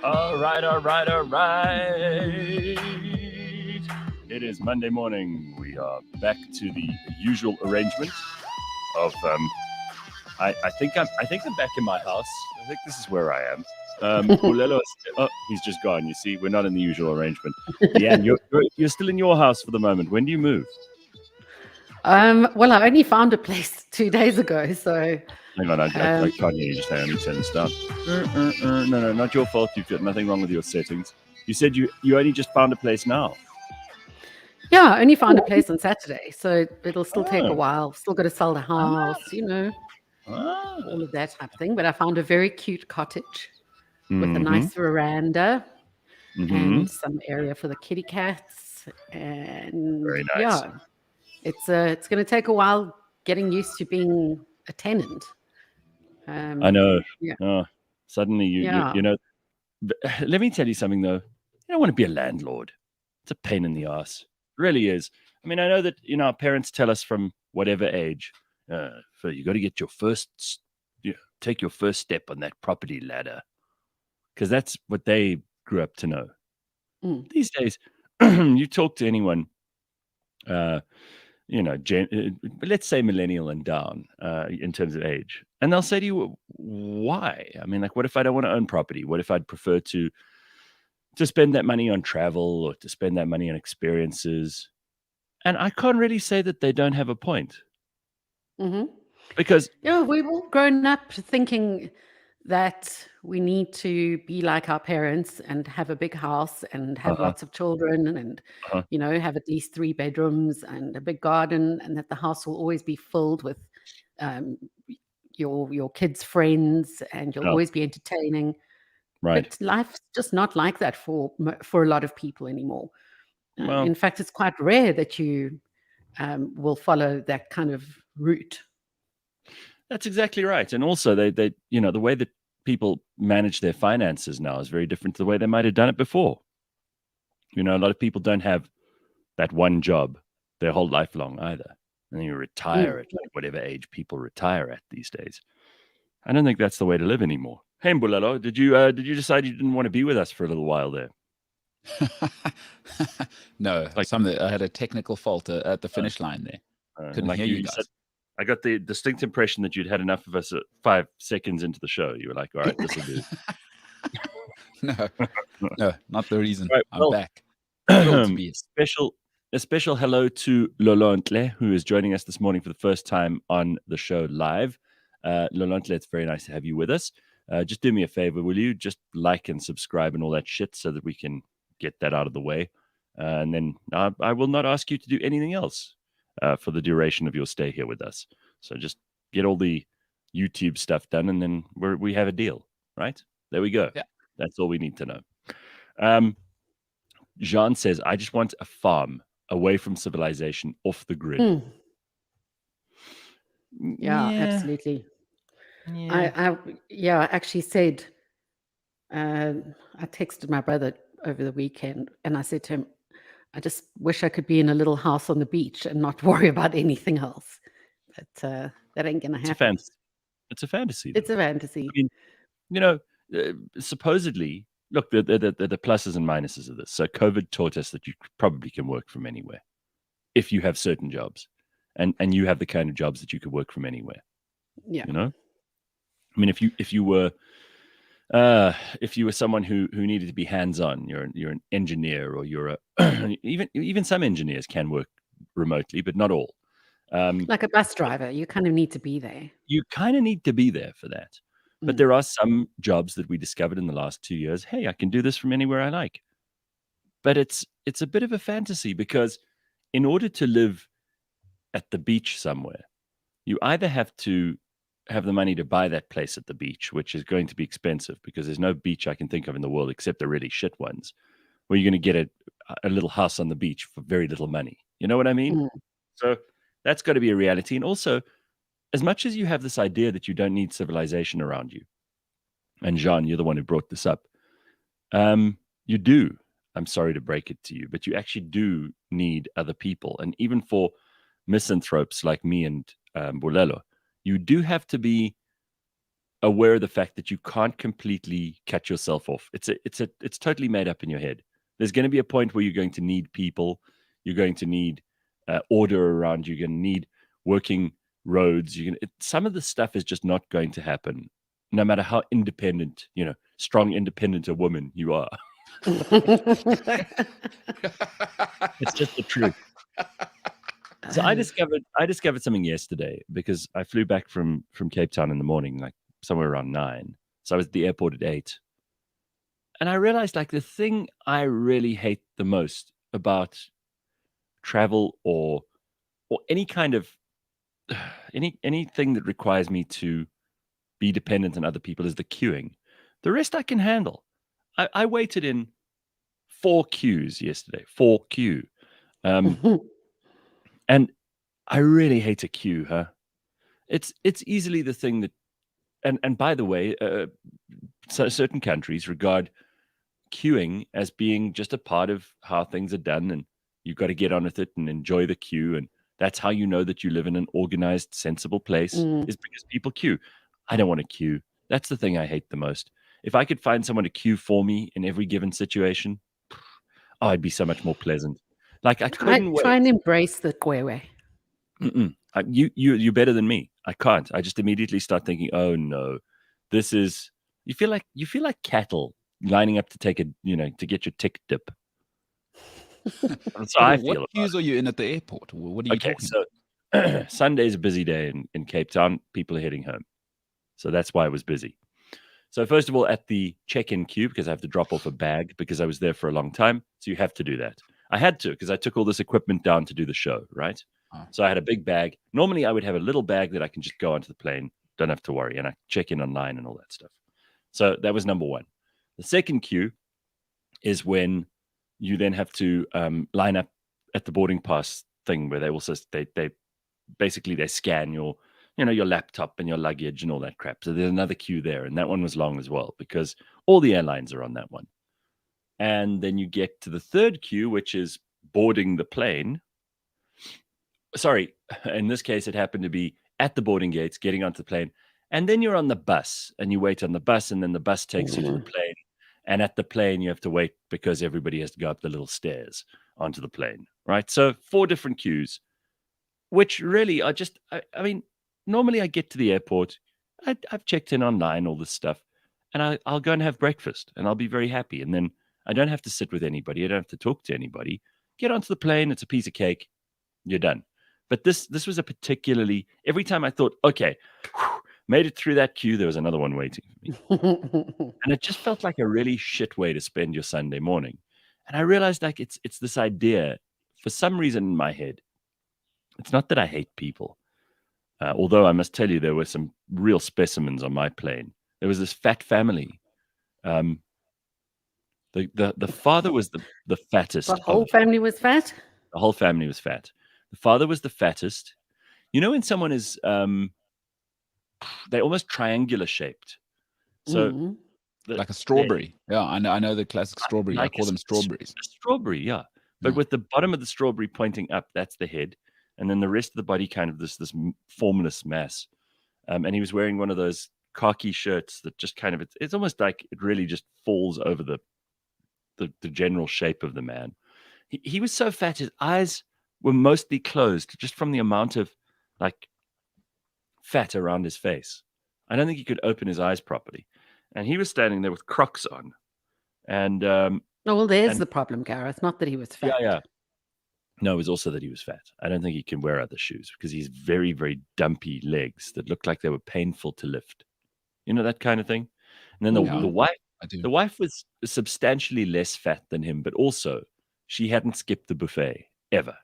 All right, all right, all right. It is Monday morning. We are back to the usual arrangement of I think I'm back in my house. I think this is where I am. Bulelo, he's just gone. You see, we're not in the usual arrangement. Leigh-Ann, you're still in your house for the moment. When do you move? Well, I only found a place 2 days ago, so Hang on, I can't hear you. Just hang on, let me turn this down. No, not your fault. You've got nothing wrong with your settings. You said you only just found a place now. yeah, I only found a place on Saturday, so it'll still take a while. Still got to sell the house, all of that type of thing. But I found a very cute cottage with a nice veranda and some area for the kitty cats. And Very nice. yeah, it's going to take a while getting used to being a tenant. I know. Yeah. Oh, suddenly you know. Let me tell you something though. You don't want to be a landlord. It's a pain in the ass. It really is. I mean, I know that our parents tell us from whatever age, you got to get your first, take your first step on that property ladder, because that's what they grew up to know. These days, you talk to anyone, let's say millennial and down, in terms of age, and they'll say to you, why? I mean, like, what if I don't want to own property? What if I'd prefer to spend that money on travel or to spend that money on experiences? And I can't really say that they don't have a point. Because we've all grown up thinking that we need to be like our parents and have a big house and have lots of children and have at least 3 bedrooms and a big garden, and that the house will always be filled with your kids' friends and you'll always be entertaining. Right. But life's just not like that for a lot of people anymore. In fact, it's quite rare that you will follow that kind of route. That's exactly right. And also, they the way that people manage their finances now is very different to the way they might have done it before. A lot of people don't have that one job their whole life long either. And then you retire at whatever age people retire at these days. I don't think that's the way to live anymore. Hey, Mbulelo, did you decide you didn't want to be with us for a little while there? No, I had a technical fault at the finish line there. Couldn't hear you guys. I got the distinct impression that you'd had enough of us at 5 seconds into the show. You were like, all right, this will do. No, not the reason. Right, I'm back. A special hello to Lolontle, who is joining us this morning for the first time on the show live. Lolontle, it's very nice to have you with us. Just do me a favor, will you? Just like and subscribe and all that shit so that we can get that out of the way. And then I will not ask you to do anything else for the duration of your stay here with us. So just get all the YouTube stuff done, and then we have a deal, right? There we go. Yeah. That's all we need to know. Jean says, I just want a farm away from civilization, off the grid. Yeah, absolutely. I actually said, I texted my brother over the weekend and I said to him, I just wish I could be in a little house on the beach and not worry about anything else. But that ain't going to happen. It's a fantasy. It's a fantasy. I mean, supposedly, look, the pluses and minuses of this. So COVID taught us that you probably can work from anywhere if you have certain jobs, and you have the kind of jobs that you could work from anywhere. Yeah. I mean, if you were someone who needed to be hands-on, you're an engineer, or you're even some engineers can work remotely, but not all. Like a bus driver, you kind of need to be there. You kind of need to be there for that. But there are some jobs that we discovered in the last 2 years. Hey, I can do this from anywhere I like. But it's a bit of a fantasy, because in order to live at the beach somewhere, you either have to have the money to buy that place at the beach, which is going to be expensive, because there's no beach I can think of in the world except the really shit ones, where you're going to get a little house on the beach for very little money. You know what I mean? So that's got to be a reality. And also, as much as you have this idea that you don't need civilization around you, and Jean, you're the one who brought this up, you do. I'm sorry to break it to you, but you actually do need other people. And even for misanthropes like me and Bulelo, you do have to be aware of the fact that you can't completely cut yourself off. It's totally made up in your head. There's going to be a point where you're going to need people. You're going to need order around you. You're going to need working roads. Some of the stuff is just not going to happen, no matter how independent, strong, independent a woman you are. It's just the truth. So I discovered something yesterday because I flew back from Cape Town in the morning, like somewhere around 9. So I was at the airport at 8. And I realized, like, the thing I really hate the most about travel or any kind of anything that requires me to be dependent on other people is the queuing. The rest I can handle. I waited in 4 queues yesterday. 4 queue. And I really hate a queue, huh? It's easily the thing that, and by the way, so certain countries regard queuing as being just a part of how things are done, and you've got to get on with it and enjoy the queue, and that's how you know that you live in an organized, sensible place is because people queue. I don't want to queue. That's the thing I hate the most. If I could find someone to queue for me in every given situation, it'd be so much more pleasant. Like I couldn't try and embrace the kwewe. You're better than me. I can't. I just immediately start thinking, oh no, this is. You feel like cattle lining up to take to get your tick dip. That's how I feel. What queues are you in at the airport? What are you talking about? So Sunday's a busy day in Cape Town. People are heading home, so that's why it was busy. So first of all, at the check-in queue, because I have to drop off a bag because I was there for a long time. So you have to do that. I had to because I took all this equipment down to do the show, right? Oh. So I had a big bag. Normally, I would have a little bag that I can just go onto the plane. Don't have to worry. And I check in online and all that stuff. So that was number one. The second queue is when you then have to line up at the boarding pass thing where they also they basically they scan your your laptop and your luggage and all that crap. So there's another queue there, and that one was long as well because all the airlines are on that one. And then you get to the third queue, which is boarding the plane. Sorry, in this case, it happened to be at the boarding gates, getting onto the plane. And then you're on the bus, and you wait on the bus, and then the bus takes you to the plane. And at the plane, you have to wait because everybody has to go up the little stairs onto the plane, right? So 4 different queues, which really are just, I mean, normally I get to the airport, I've checked in online, all this stuff, and I'll go and have breakfast, and I'll be very happy. And then I don't have to sit with anybody. I don't have to talk to anybody. Get onto the plane. It's a piece of cake. You're done. But this was a particularly, every time I thought, okay, made it through that queue, there was another one waiting for me. And it just felt like a really shit way to spend your Sunday morning. And I realized like it's this idea, for some reason in my head, it's not that I hate people. Although I must tell you, there were some real specimens on my plane. There was this fat family. The father was the fattest. The whole family was fat? The whole family was fat. The father was the fattest. You know when someone is, they're almost triangular shaped. So like a strawberry. Yeah, I know the classic strawberry. Like I call them strawberries. A strawberry, yeah. But with the bottom of the strawberry pointing up, that's the head. And then the rest of the body kind of this formless mass. And he was wearing one of those khaki shirts that just kind of, it's almost like it really just falls over the general shape of the man. He was so fat, his eyes were mostly closed just from the amount of like fat around his face. I don't think he could open his eyes properly. And he was standing there with Crocs on. And there's the problem, Gareth. Not that he was fat. Yeah. No, it was also that he was fat. I don't think he can wear other shoes because he's very, very dumpy legs that looked like they were painful to lift. You know, that kind of thing. And then the wife was substantially less fat than him, but also she hadn't skipped the buffet ever.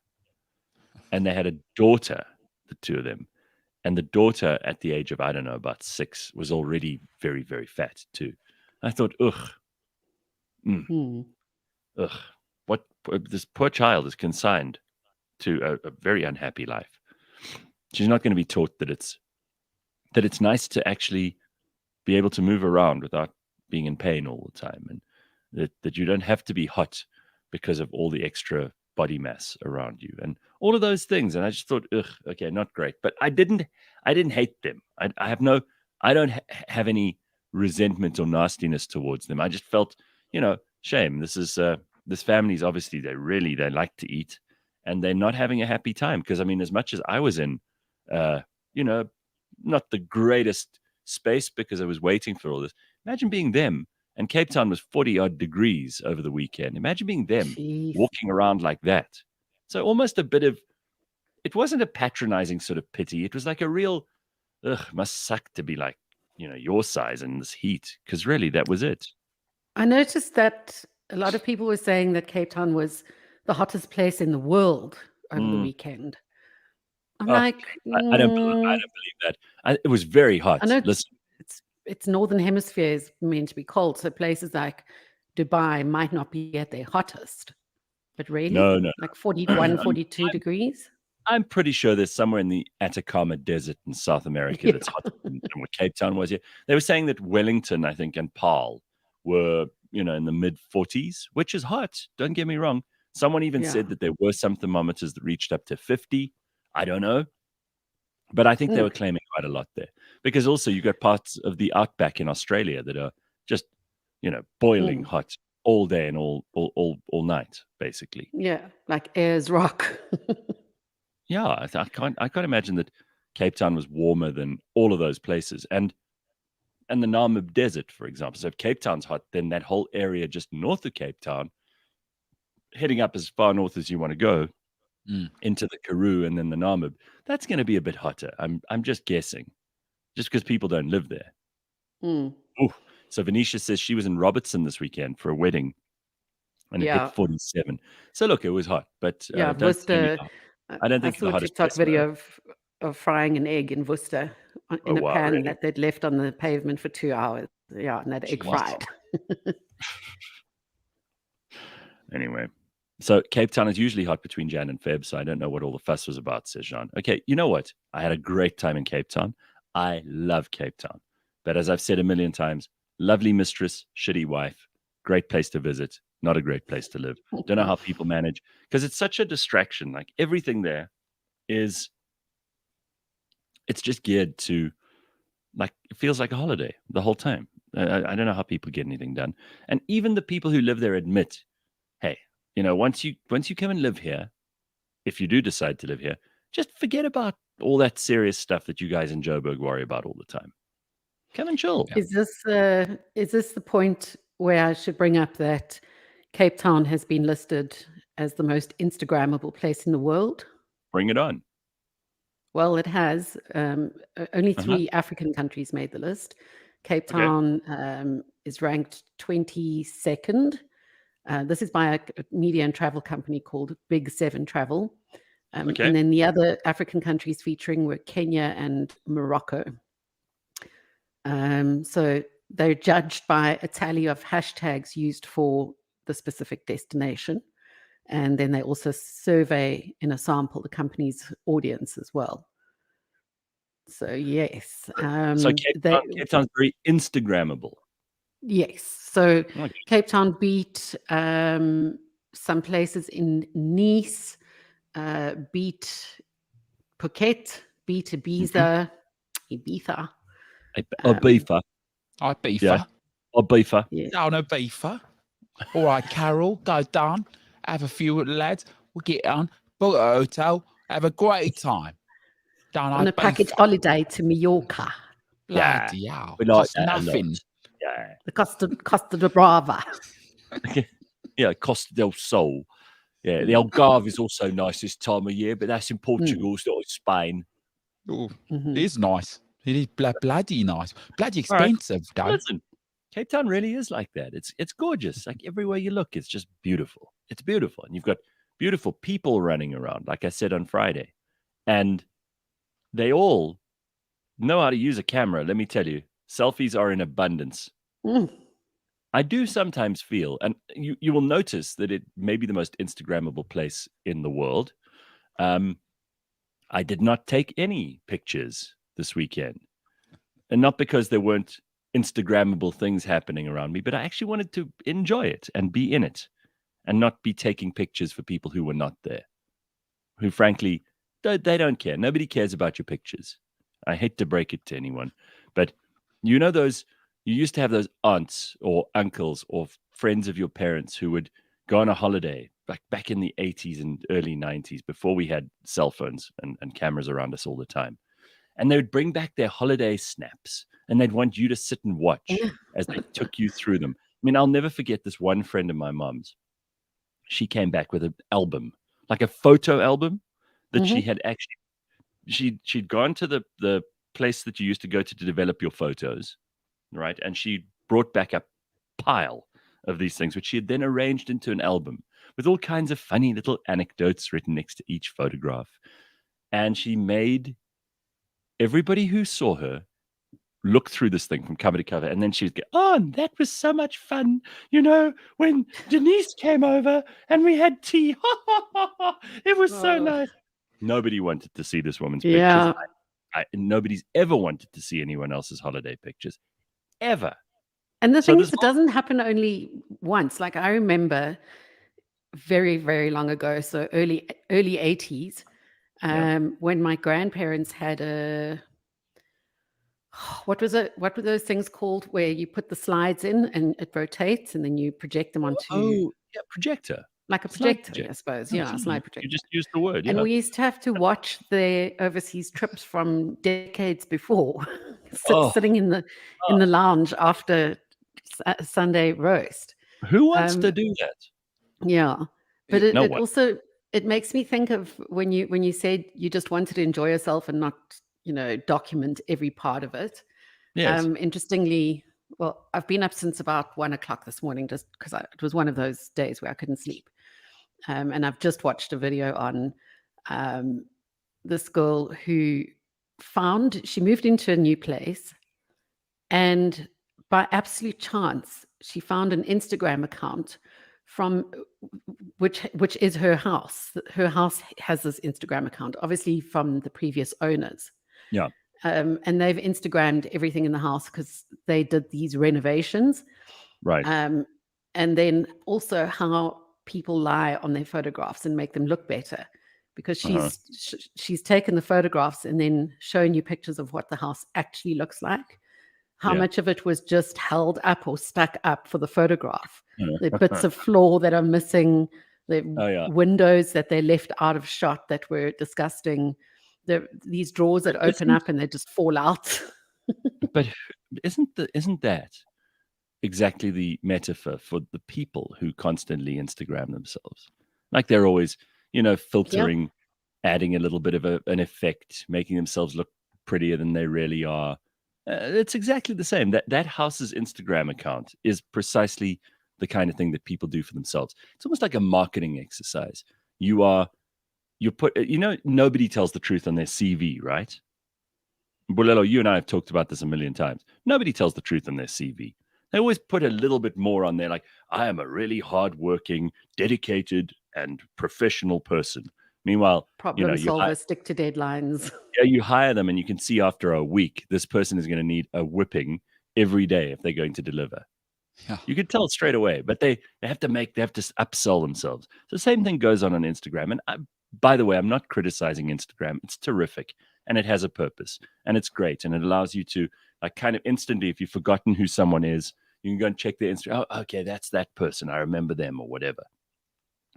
And they had a daughter, the two of them. And the daughter at the age of, I don't know, about 6 was already very, very fat too. I thought, what this poor child is consigned to a very unhappy life. She's not going to be taught that it's nice to actually be able to move around without being in pain all the time, and that you don't have to be hot because of all the extra body mass around you and all of those things. And I just thought, okay, not great. But I didn't hate them. I have no I don't have any resentment or nastiness towards them. I just felt, shame. This family's obviously they like to eat, and they're not having a happy time because as much as I was in, not the greatest space because I was waiting for all this. Imagine being them, and Cape Town was 40-odd degrees over the weekend. Imagine being them walking around like that. So almost a bit of, it wasn't a patronizing sort of pity. It was like a real, must suck to be like, your size in this heat. Because really, that was it. I noticed that a lot of people were saying that Cape Town was the hottest place in the world over the weekend. I'm like, I don't believe that. It was very hot. I know Listen, it's Northern Hemisphere is meant to be cold, so places like Dubai might not be at their hottest. But really, no. like 41, 42 degrees. I'm pretty sure there's somewhere in the Atacama Desert in South America that's hotter than what Cape Town was here. They were saying that Wellington, I think, and Paarl were, in the mid 40s, which is hot. Don't get me wrong. Someone even said that there were some thermometers that reached up to 50. I don't know. But I think they were claiming quite a lot there. Because also you've got parts of the outback in Australia that are just, boiling hot all day and all night, basically. Yeah, like Ayers Rock. Yeah, I can't imagine that Cape Town was warmer than all of those places. And the Namib Desert, for example. So if Cape Town's hot, then that whole area just north of Cape Town, heading up as far north as you want to go, into the Karoo and then the Namib, that's going to be a bit hotter. I'm just guessing, just because people don't live there. So Venetia says she was in Robertson this weekend for a wedding, and it hit 47. So look, it was hot, but Worcester. I don't think I saw a TikTok video of frying an egg in Worcester in a pan that they'd left on the pavement for 2 hours. Yeah, and that egg fried. Anyway. So Cape Town is usually hot between Jan and Feb, so I don't know what all the fuss was about, says Jean. Okay, you know what? I had a great time in Cape Town. I love Cape Town. But as I've said a million times, lovely mistress, shitty wife, great place to visit, not a great place to live. Don't know how people manage, because it's such a distraction. Like everything there it's just geared to, like, it feels like a holiday the whole time. I don't know how people get anything done. And even the people who live there admit, hey, once you come and live here, if you do decide to live here, just forget about all that serious stuff that you guys in Joburg worry about all the time. Come and chill. Is this the point where I should bring up that Cape Town has been listed as the most Instagrammable place in the world? Bring it on. Well, it has. Only 3 African countries made the list. Cape Town is ranked 22nd. This is by a media and travel company called Big 7 Travel. And then the other African countries featuring were Kenya and Morocco. So they're judged by a tally of hashtags used for the specific destination. And then they also survey in a sample the company's audience as well. So, yes. So Cape Town's very Instagrammable. Yes. So Cape Town beat some places in Nice, beat Phuket, beat Ibiza. Ibiza. Ibiza. Yeah. Ibiza. Yeah. Down Ibiza. All right, Carol, go down, have a few with the lads. We'll get on, book a hotel, have a great time. Down on a package holiday to Mallorca. Bloody hell. We like Cost that nothing. Yeah. The Costa de Brava. Yeah, Costa del Sol. Yeah, the Algarve is also nice this time of year, but that's in Portugal, it's not in Spain. Oh, It is nice. It is bloody nice. Bloody expensive, though. Listen, Cape Town really is like that. It's gorgeous. Like everywhere you look, it's just beautiful. It's beautiful. And you've got beautiful people running around, like I said on Friday. And they all know how to use a camera, let me tell you. Selfies are in abundance. I do sometimes feel, and you will notice that it may be the most Instagrammable place in the world. I did not take any pictures this weekend. And not because there weren't Instagrammable things happening around me, but I actually wanted to enjoy it and be in it and not be taking pictures for people who were not there, who frankly, they don't care. Nobody cares about your pictures. I hate to break it to anyone, but You know those. You used to have those aunts or uncles or friends of your parents who would go on a holiday, like back in the 80s and early 90s, before we had cell phones and cameras around us all the time. And they would bring back their holiday snaps, and they'd want you to sit and watch Yeah. as they took you through them. I mean, I'll never forget this one friend of my mom's. She came back with an album, like a photo album that she Mhm. had actually she'd gone to the place that you used to go to develop your photos, right? And she brought back a pile of these things, which she had then arranged into an album with all kinds of funny little anecdotes written next to each photograph. And she made everybody who saw her look through this thing from cover to cover, and then she would go, "Oh, and that was so much fun, when Denise came over and we had tea. It was so Oh. nice." Nobody wanted to see this woman's pictures. Yeah. Nobody's ever wanted to see anyone else's holiday pictures, ever. And the So thing this is, it doesn't happen only once. Like I remember very, very long ago, so early 80s, yeah. when my grandparents had a what was it? What were those things called where you put the slides in and it rotates and then you project them onto Oh, yeah, projector. like a Slide projector, projector. I suppose. Yeah, a Absolutely. slide You projector. just used the word, And yeah. we used to have to watch their overseas trips from decades before, Oh, sitting in the lounge after Sunday roast. who wants Um, to do that? yeah, but it, No it one. also it makes me think of when you said you just wanted to enjoy yourself and not document every part of it. Yes. Interestingly, well, I've been up since about 1 o'clock this morning just because it was one of those days where I couldn't sleep. And I've just watched a video on um, this girl who she moved into a new place, and by absolute chance, she found an Instagram account from which is her house. Her house has this Instagram account, obviously from the previous owners. Yeah. And they've Instagrammed everything in the house because they did these renovations. Right. And then also how people lie on their photographs and make them look better, because Uh-huh. she's taken the photographs and then shown you pictures of what the house actually looks like. How Yeah. much of it was just held up or stuck up for the photograph? The bits Uh-huh. of floor that are missing, the Oh, yeah. windows that they left out of shot that were disgusting, these drawers that open up and they just fall out. But isn't that exactly the metaphor for the people who constantly Instagram themselves? Like they're always, Yep. filtering, adding a little bit of an effect, making themselves look prettier than they really are. It's exactly the same. That house's Instagram account is precisely the kind of thing that people do for themselves. It's almost like a marketing exercise. Nobody tells the truth on their CV, right? Bulelo, you and I have talked about this a million times. Nobody tells the truth on their CV. They always put a little bit more on there, like, I am a really hardworking, dedicated, and professional person. Meanwhile, Problem you hire, solver, stick to deadlines. you hire them and you can see after a week, this person is going to need a whipping every day if they're going to deliver. Yeah. You can tell straight away, but they have to upsell themselves. So the same thing goes on Instagram. And by the way, I'm not criticizing Instagram. It's terrific and it has a purpose and it's great. And it allows you to like kind of instantly, if you've forgotten who someone is, you can go and check their Instagram. Oh, okay, that's that person. I remember them or whatever.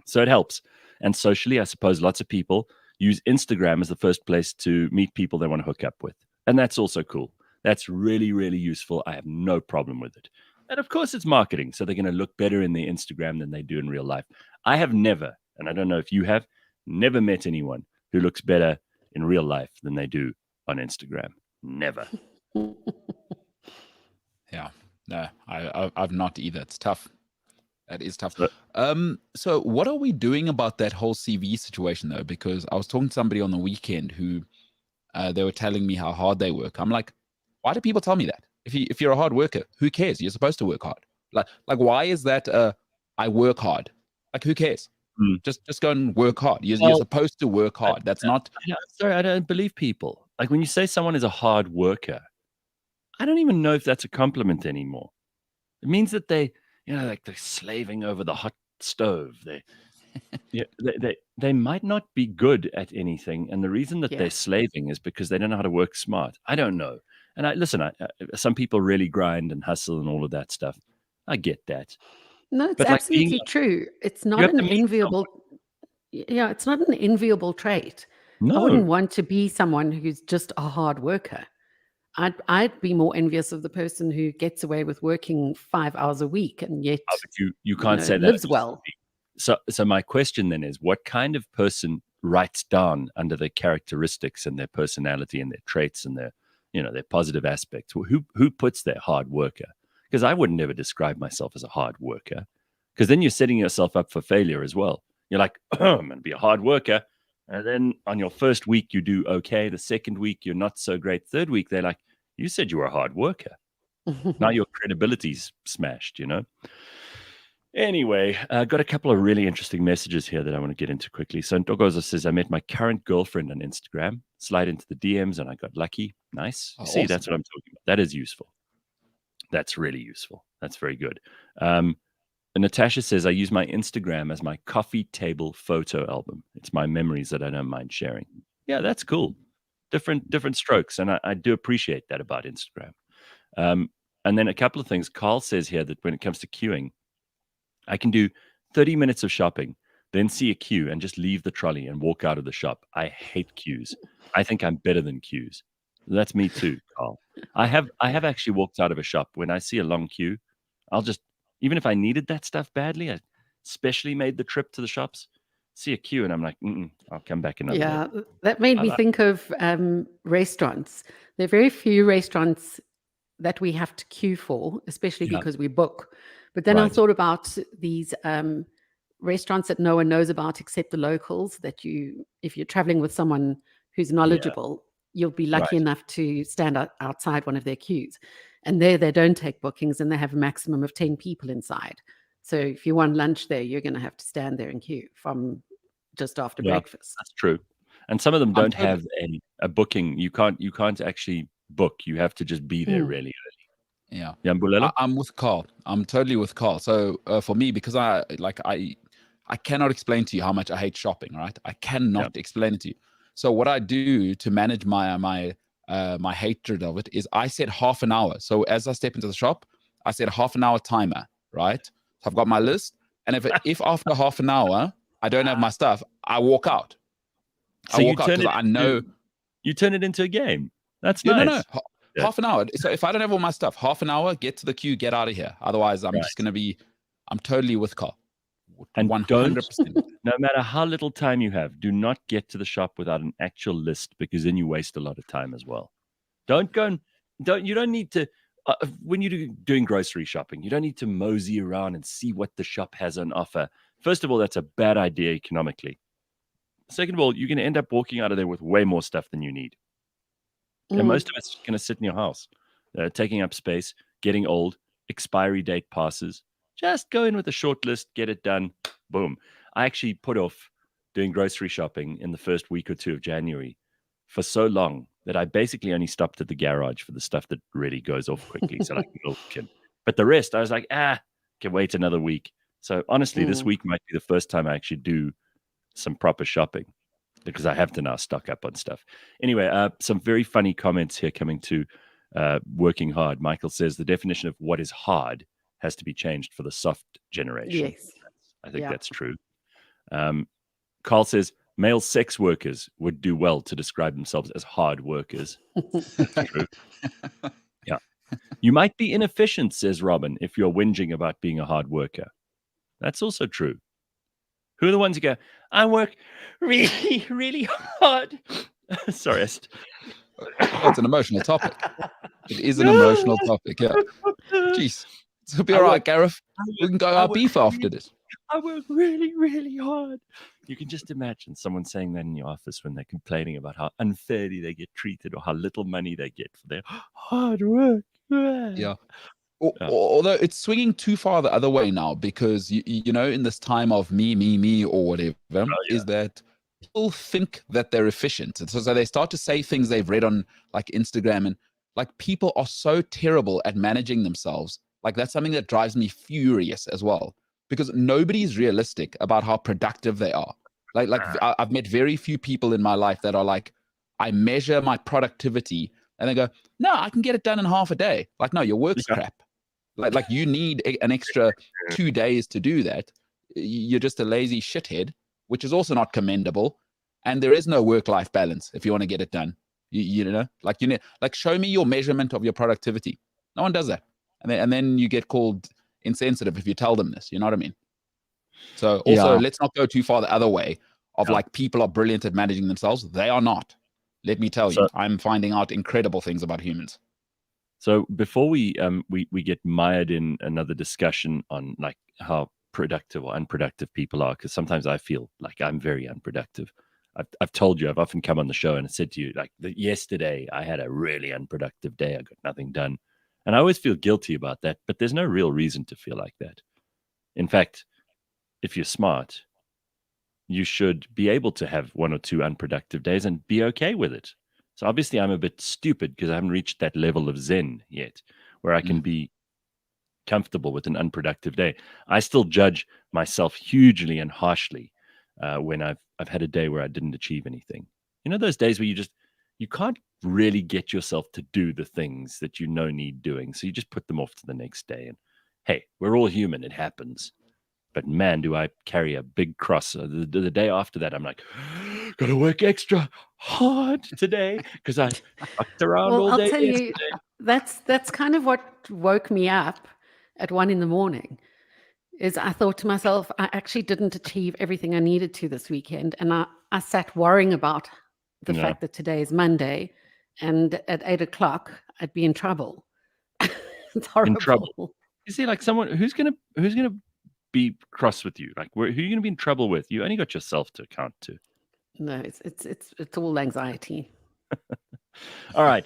So it helps. And socially, I suppose lots of people use Instagram as the first place to meet people they want to hook up with. And that's also cool. That's really, really useful. I have no problem with it. And of course, it's marketing. So they're going to look better in their Instagram than they do in real life. I have never, and I don't know if you have, never met anyone who looks better in real life than they do on Instagram. Never. Yeah. No, I've not either. It's tough. That is tough. So- So what are we doing about that whole CV situation though? Because I was talking to somebody on the weekend who they were telling me how hard they work. I'm like, why do people tell me that? If you're a hard worker, who cares? You're supposed to work hard. Like why is that I work hard? Like who cares? Just go and work hard. You're supposed to work hard. That's not. Sorry, I don't believe people. Like when you say someone is a hard worker, I don't even know if that's a compliment anymore. It means that they, like they're slaving over the hot stove. They might not be good at anything, and the reason that Yeah. they're slaving is because they don't know how to work smart. I don't know. And some people really grind and hustle and all of that stuff. I get that. No, it's But like absolutely true. It's you not have an to meet enviable. Yeah, it's not an enviable trait. I No, wouldn't want to be someone who's just a hard worker. I'd be more envious of the person who gets away with working 5 hours a week and yet but you can't say that. lives well. So my question then is, what kind of person writes down under their characteristics and their personality and their traits and their positive aspects? Who puts their hard worker? Because I would never describe myself as a hard worker, because then you're setting yourself up for failure as well. You're like, I'm going to be a hard worker. And then on your first week, you do okay. The second week, you're not so great. Third week, they're like, you said you were a hard worker. Now your credibility's smashed, Anyway, I got a couple of really interesting messages here that I want to get into quickly. So Ntokozo says, I met my current girlfriend on Instagram, slide into the DMs, and I got lucky. Nice. See, Awesome. That's what I'm talking about. That is useful. That's really useful. That's very good. And Natasha says, I use my Instagram as my coffee table photo album. It's my memories that I don't mind sharing. Yeah, that's cool. Different strokes. And I do appreciate that about Instagram. And then a couple of things. Carl says here that when it comes to queuing, I can do 30 minutes of shopping, then see a queue and just leave the trolley and walk out of the shop. I hate queues. I think I'm better than queues. That's me too, Carl. I have actually walked out of a shop when I see a long queue. I'll just, even if I needed that stuff badly, I specially made the trip to the shops, see a queue, and I'm like, I'll come back another day. Yeah, that made me think of restaurants. There are very few restaurants that we have to queue for, especially because we book. But then I thought about these restaurants that no one knows about except the locals, that if you're traveling with someone who's knowledgeable, you'll be lucky enough to stand outside one of their queues. And there they don't take bookings, and they have a maximum of 10 people inside. So if you want lunch there, you're going to have to stand there in queue from just after breakfast. That's true. And some of them don't have a booking. You can't actually book. You have to just be there really early. Yeah. I'm with Carl. I'm totally with Carl. So for me, because I cannot explain to you how much I hate shopping, right? I cannot explain it to you. So what I do to manage my hatred of it is I set half an hour. So as I step into the shop, I set a half an hour timer, right? So I've got my list. And if after half an hour, I don't have my stuff, I walk out. So I walk out because I know. You turn it into a game. That's nice. No. Half an hour. So if I don't have all my stuff, half an hour, get to the queue, get out of here. Otherwise, I'm just going to I'm totally with Carl. And 100%. No matter how little time you have, do not get to the shop without an actual list, because then you waste a lot of time as well. You don't need to, when you're doing grocery shopping, you don't need to mosey around and see what the shop has on offer. First of all, that's a bad idea economically. Second of all, you're going to end up walking out of there with way more stuff than you need. And most of it's going to sit in your house, taking up space, getting old, expiry date passes. Just go in with a short list, get it done, boom. I actually put off doing grocery shopping in the first week or two of January for so long that I basically only stopped at the garage for the stuff that really goes off quickly, so like milk. But the rest, I was like, can wait another week. So honestly, this week might be the first time I actually do some proper shopping, because I have to now stock up on stuff. Anyway, some very funny comments here coming to working hard. Michael says the definition of what is hard has to be changed for the soft generation. Yes. I think that's true. Carl says male sex workers would do well to describe themselves as hard workers. That's true. Yeah. You might be inefficient, says Robin, if you're whinging about being a hard worker. That's also true. Who are the ones who go, I work really, really hard? Sorry. It's an emotional topic. It is an emotional topic, yeah. Jeez. It'll be all right, Gareth. We can go out beef after this. I work really, really hard. You can just imagine someone saying that in your office when they're complaining about how unfairly they get treated or how little money they get for their hard work. Yeah. Although it's swinging too far the other way now, because, you know, in this time of me, or whatever, is that people think that they're efficient. And so they start to say things they've read on like Instagram, and like people are so terrible at managing themselves. Like that's something that drives me furious as well, because nobody's realistic about how productive they are. Like I've met very few people in my life that are like, I measure my productivity And they go, no, I can get it done in half a day. Like, no, your work's Yeah. crap. Like you need an extra 2 days to do that. You're just a lazy shithead, which is also not commendable. And there is no work-life balance if you want to get it done. You know, like show me your measurement of your productivity. No one does that. And then you get called insensitive if you tell them this. You know what I mean? So also, let's not go too far the other way of like people are brilliant at managing themselves. They are not. Let me tell you, I'm finding out incredible things about humans. So before we get mired in another discussion on like how productive or unproductive people are, because sometimes I feel like I'm very unproductive. I've told you, I've often come on the show and said to you, like, yesterday I had a really unproductive day. I got nothing done. And I always feel guilty about that, but there's no real reason to feel like that. In fact, if you're smart, you should be able to have 1 or 2 unproductive days and be okay with it. So obviously I'm a bit stupid because I haven't reached that level of Zen yet where I can be comfortable with an unproductive day. I still judge myself hugely and harshly when I've had a day where I didn't achieve anything. You know, those days where you can't really get yourself to do the things that you know need doing. So you just put them off to the next day. And hey, we're all human. It happens. But man, do I carry a big cross. The day after that, I'm like, got to work extra hard today because I fucked around all day. I'll tell you, that's kind of what woke me up at 1 a.m. is I thought to myself, I actually didn't achieve everything I needed to this weekend. And I sat worrying about the fact that today is Monday and at 8 o'clock, I'd be in trouble. It's horrible. In trouble. You see, like someone who's gonna be cross with you? Like, who are you going to be in trouble with? You only got yourself to account to. No, it's all anxiety. All right,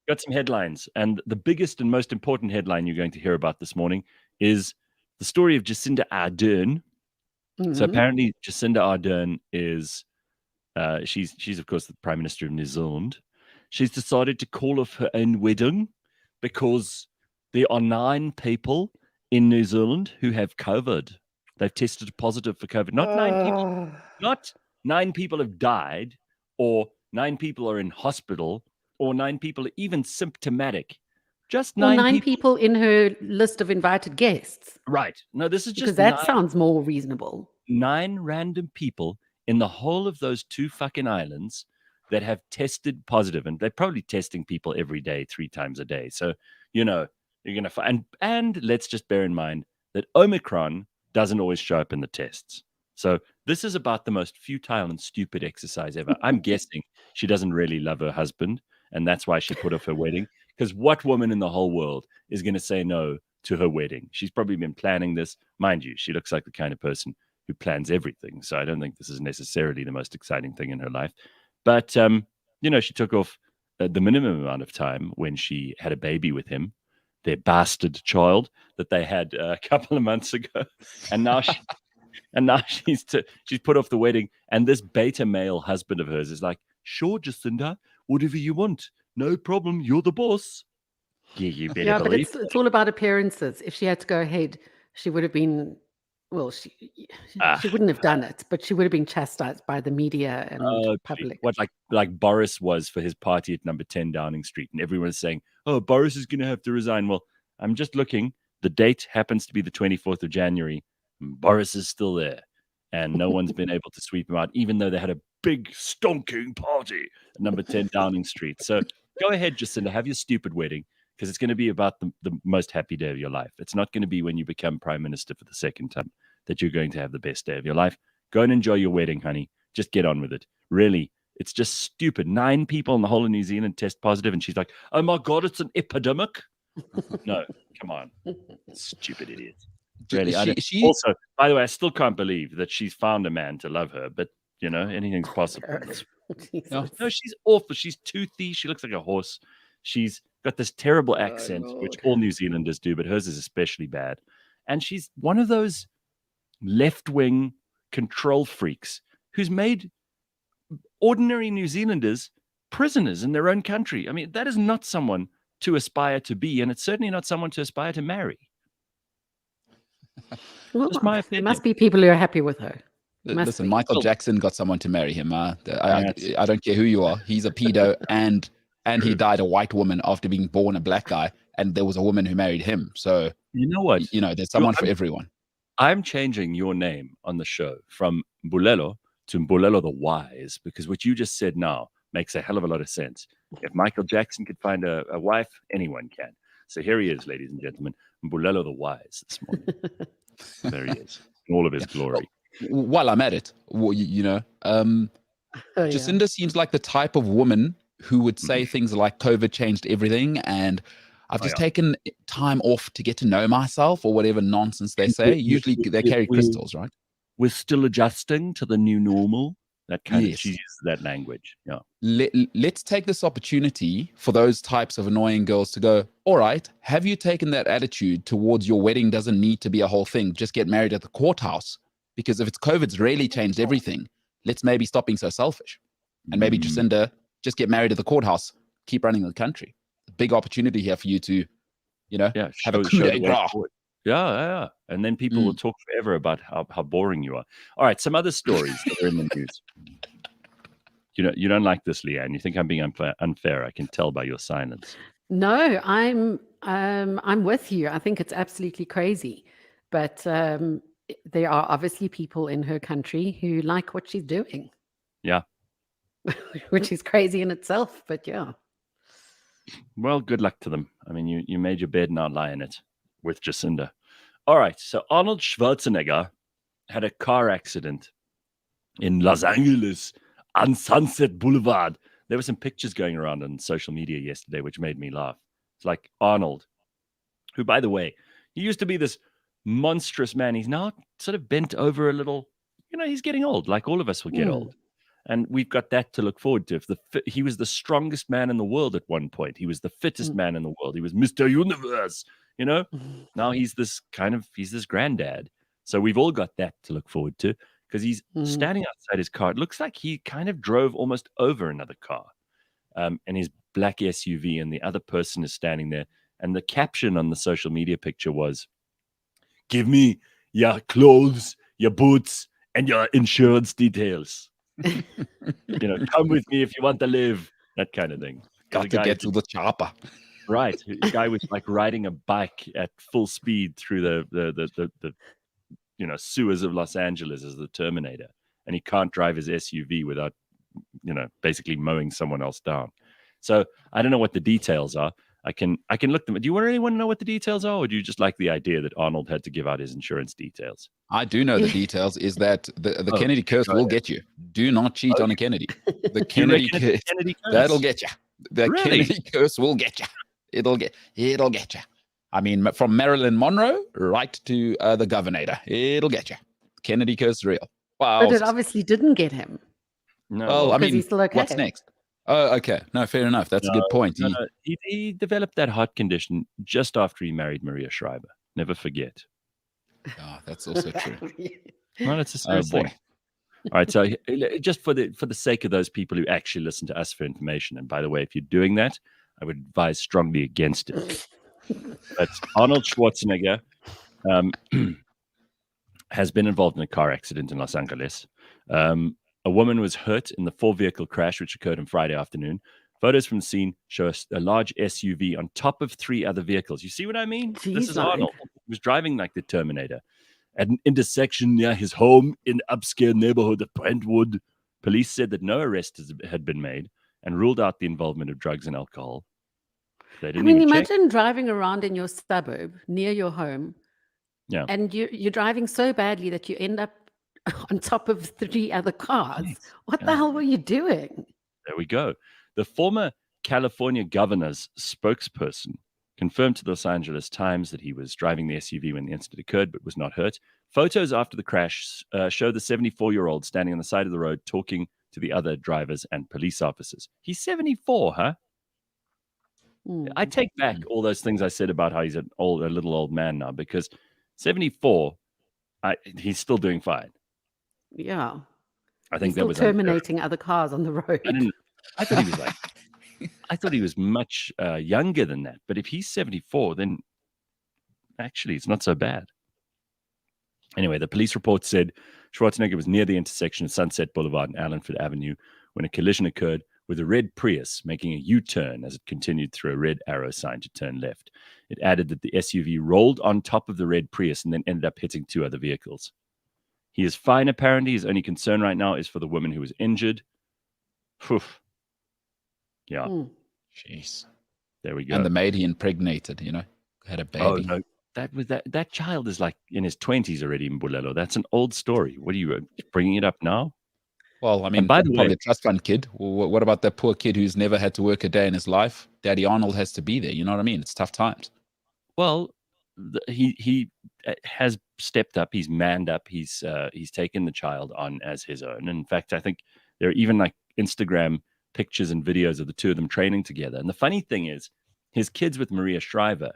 got some headlines, and the biggest and most important headline you're going to hear about this morning is the story of Jacinda Ardern. So apparently, Jacinda Ardern is she's of course the Prime Minister of New Zealand. She's decided to call off her own wedding because there are 9 people in New Zealand who have COVID. They've tested positive for COVID. Not 9 people. Not 9 people have died, or 9 people are in hospital, or 9 people are even symptomatic. Just 9 people in her list of invited guests. Right. No, this is just because that sounds more reasonable. 9 random people in the whole of those 2 fucking islands that have tested positive, and they're probably testing people every day, 3 times a day. So, you know, you're going to find, and let's just bear in mind that Omicron doesn't always show up in the tests. So this is about the most futile and stupid exercise ever. I'm guessing she doesn't really love her husband, and that's why she put off her wedding. Because what woman in the whole world is going to say no to her wedding? She's probably been planning this. Mind you, she looks like the kind of person who plans everything. So I don't think this is necessarily the most exciting thing in her life. But, you know, she took off the minimum amount of time when she had a baby with him, their bastard child that they had a couple of months ago. And now she's put off the wedding. And this beta male husband of hers is like, sure, Jacinda, whatever you want. No problem. You're the boss. Yeah, you better believe. But it's all about appearances. If she had to go ahead, she would have been, well, she wouldn't have done it, but she would have been chastised by the media and public. What, like Boris was for his party at number 10 Downing Street, and everyone was saying, oh, Boris is going to have to resign. Well, I'm just looking. The date happens to be the 24th of January. Boris is still there, and no one's been able to sweep him out, even though they had a big stonking party at number 10 Downing Street. So go ahead, Jacinda, have your stupid wedding, because it's going to be about the most happy day of your life. It's not going to be when you become Prime Minister for the second time that you're going to have the best day of your life. Go and enjoy your wedding, honey. Just get on with it. Really, it's just stupid. 9 people in the whole of New Zealand test positive, and she's like, oh my God, it's an epidemic. No, come on. Stupid idiot. Really, also, by the way, I still can't believe that she's found a man to love her, but, you know, anything's possible. No, she's awful. She's toothy. She looks like a horse. She's got this terrible accent, which all New Zealanders do, but hers is especially bad. And she's one of those left-wing control freaks who's made ordinary New Zealanders prisoners in their own country. I mean, that is not someone to aspire to be, and it's certainly not someone to aspire to marry. Well, just my opinion. There must be people who are happy with her. Listen, Michael Jackson got someone to marry him. I don't care who you are. He's a pedo, and and he died a white woman after being born a black guy, and there was a woman who married him. So You know what? there's someone for everyone. I'm changing your name on the show from Mbulelo to Mbulelo the Wise, because what you just said now makes a hell of a lot of sense. If Michael Jackson could find a wife, anyone can. So here he is, ladies and gentlemen, Mbulelo the Wise this morning. There he is, in all of his glory. While I'm at it, Jacinda seems like the type of woman who would say things like COVID changed everything, and I've just taken time off to get to know myself, or whatever nonsense they say. Usually they carry crystals, right? We're still adjusting to the new normal. That kind of, she uses that language. Yeah. Let's take this opportunity for those types of annoying girls to go, all right, have you taken that attitude towards your wedding doesn't need to be a whole thing, just get married at the courthouse? Because if it's COVID's really changed everything, let's maybe stop being so selfish. And maybe Jacinda, just get married at the courthouse, keep running the country. Big opportunity here for you to, have a coup de grace. Yeah. And then people will talk forever about how boring you are. All right, some other stories that are in the news. You don't like this, Leigh-Ann. You think I'm being unfair. I can tell by your silence. No, I'm with you. I think it's absolutely crazy. But there are obviously people in her country who like what she's doing. Yeah. Which is crazy in itself, but yeah. Well, good luck to them. I mean, you made your bed, now lie in it with Jacinda. All right, so Arnold Schwarzenegger had a car accident in Los Angeles on Sunset Boulevard. There were some pictures going around on social media yesterday, which made me laugh. It's like Arnold, who, by the way, he used to be this monstrous man. He's now sort of bent over a little. He's getting old, like all of us will get old. And we've got that to look forward to. He was the strongest man in the world at one point. He was the fittest man in the world. He was Mr. Universe, Now he's this granddad. So we've all got that to look forward to, because he's standing outside his car. It looks like he kind of drove almost over another car, and his black SUV, and the other person is standing there. And the caption on the social media picture was, "Give me your clothes, your boots, and your insurance details. Come with me if you want to live," that kind of thing. Got to get to the chopper. Right. The guy was like riding a bike at full speed through the sewers of Los Angeles as the Terminator. And he can't drive his SUV without, basically mowing someone else down. So I don't know what the details are. I can look them. Do you really want to know what the details are, or do you just like the idea that Arnold had to give out his insurance details? I do know the details. Is that the Kennedy curse will get you. Do not cheat on a Kennedy. The Kennedy curse, that'll get you. The Kennedy curse will get you. It'll get you. I mean, from Marilyn Monroe right to the governor, it'll get you. Kennedy curse is real. Wow. But it obviously didn't get him. No. Well, I mean, he's still okay. What's next? Oh, okay. No, fair enough. That's a good point. No. He developed that heart condition just after he married Maria Shriver. Never forget. Oh, that's also true. Well, it's a serious thing. All right, so just for the sake of those people who actually listen to us for information, and by the way, if you're doing that, I would advise strongly against it. But Arnold Schwarzenegger has been involved in a car accident in Los Angeles. A woman was hurt in the 4-vehicle crash, which occurred on Friday afternoon. Photos from the scene show a large SUV on top of 3 other vehicles. You see what I mean? Jeez, this is Arnold. He was driving like the Terminator. At an intersection near his home in the upscale neighborhood of Brentwood, police said that no arrests had been made and ruled out the involvement of drugs and alcohol. They didn't imagine driving around in your suburb near your home, and you're driving so badly that you end up on top of 3 other cars. What the hell were you doing? There we go. The former California governor's spokesperson confirmed to the Los Angeles Times that he was driving the SUV when the incident occurred, but was not hurt. Photos after the crash show the 74-year-old standing on the side of the road talking to the other drivers and police officers. He's 74, huh? I take back all those things I said about how he's a little old man now, because 74, he's still doing fine. Yeah. I think that was terminating other cars on the road. I thought he was much younger than that. But if he's 74, then actually it's not so bad. Anyway, the police report said Schwarzenegger was near the intersection of Sunset Boulevard and Allenford Avenue when a collision occurred with a red Prius making a U-turn as it continued through a red arrow sign to turn left. It added that the SUV rolled on top of the red Prius and then ended up hitting 2 other vehicles. He is fine, apparently. His only concern right now is for the woman who was injured. Whew. Yeah. Jeez. There we go. And the maid he impregnated, had a baby. Oh, no. That child is like in his 20s already in Mbulelo. That's an old story. What are you bringing it up now? Well, I mean, by the probably way, a trust fund kid. What about that poor kid who's never had to work a day in his life? Daddy Arnold has to be there. You know what I mean? It's tough times. Well, he has stepped up. He's manned up. He's taken the child on as his own. And in fact, I think there are even like Instagram pictures and videos of the two of them training together. And the funny thing is, his kids with Maria Shriver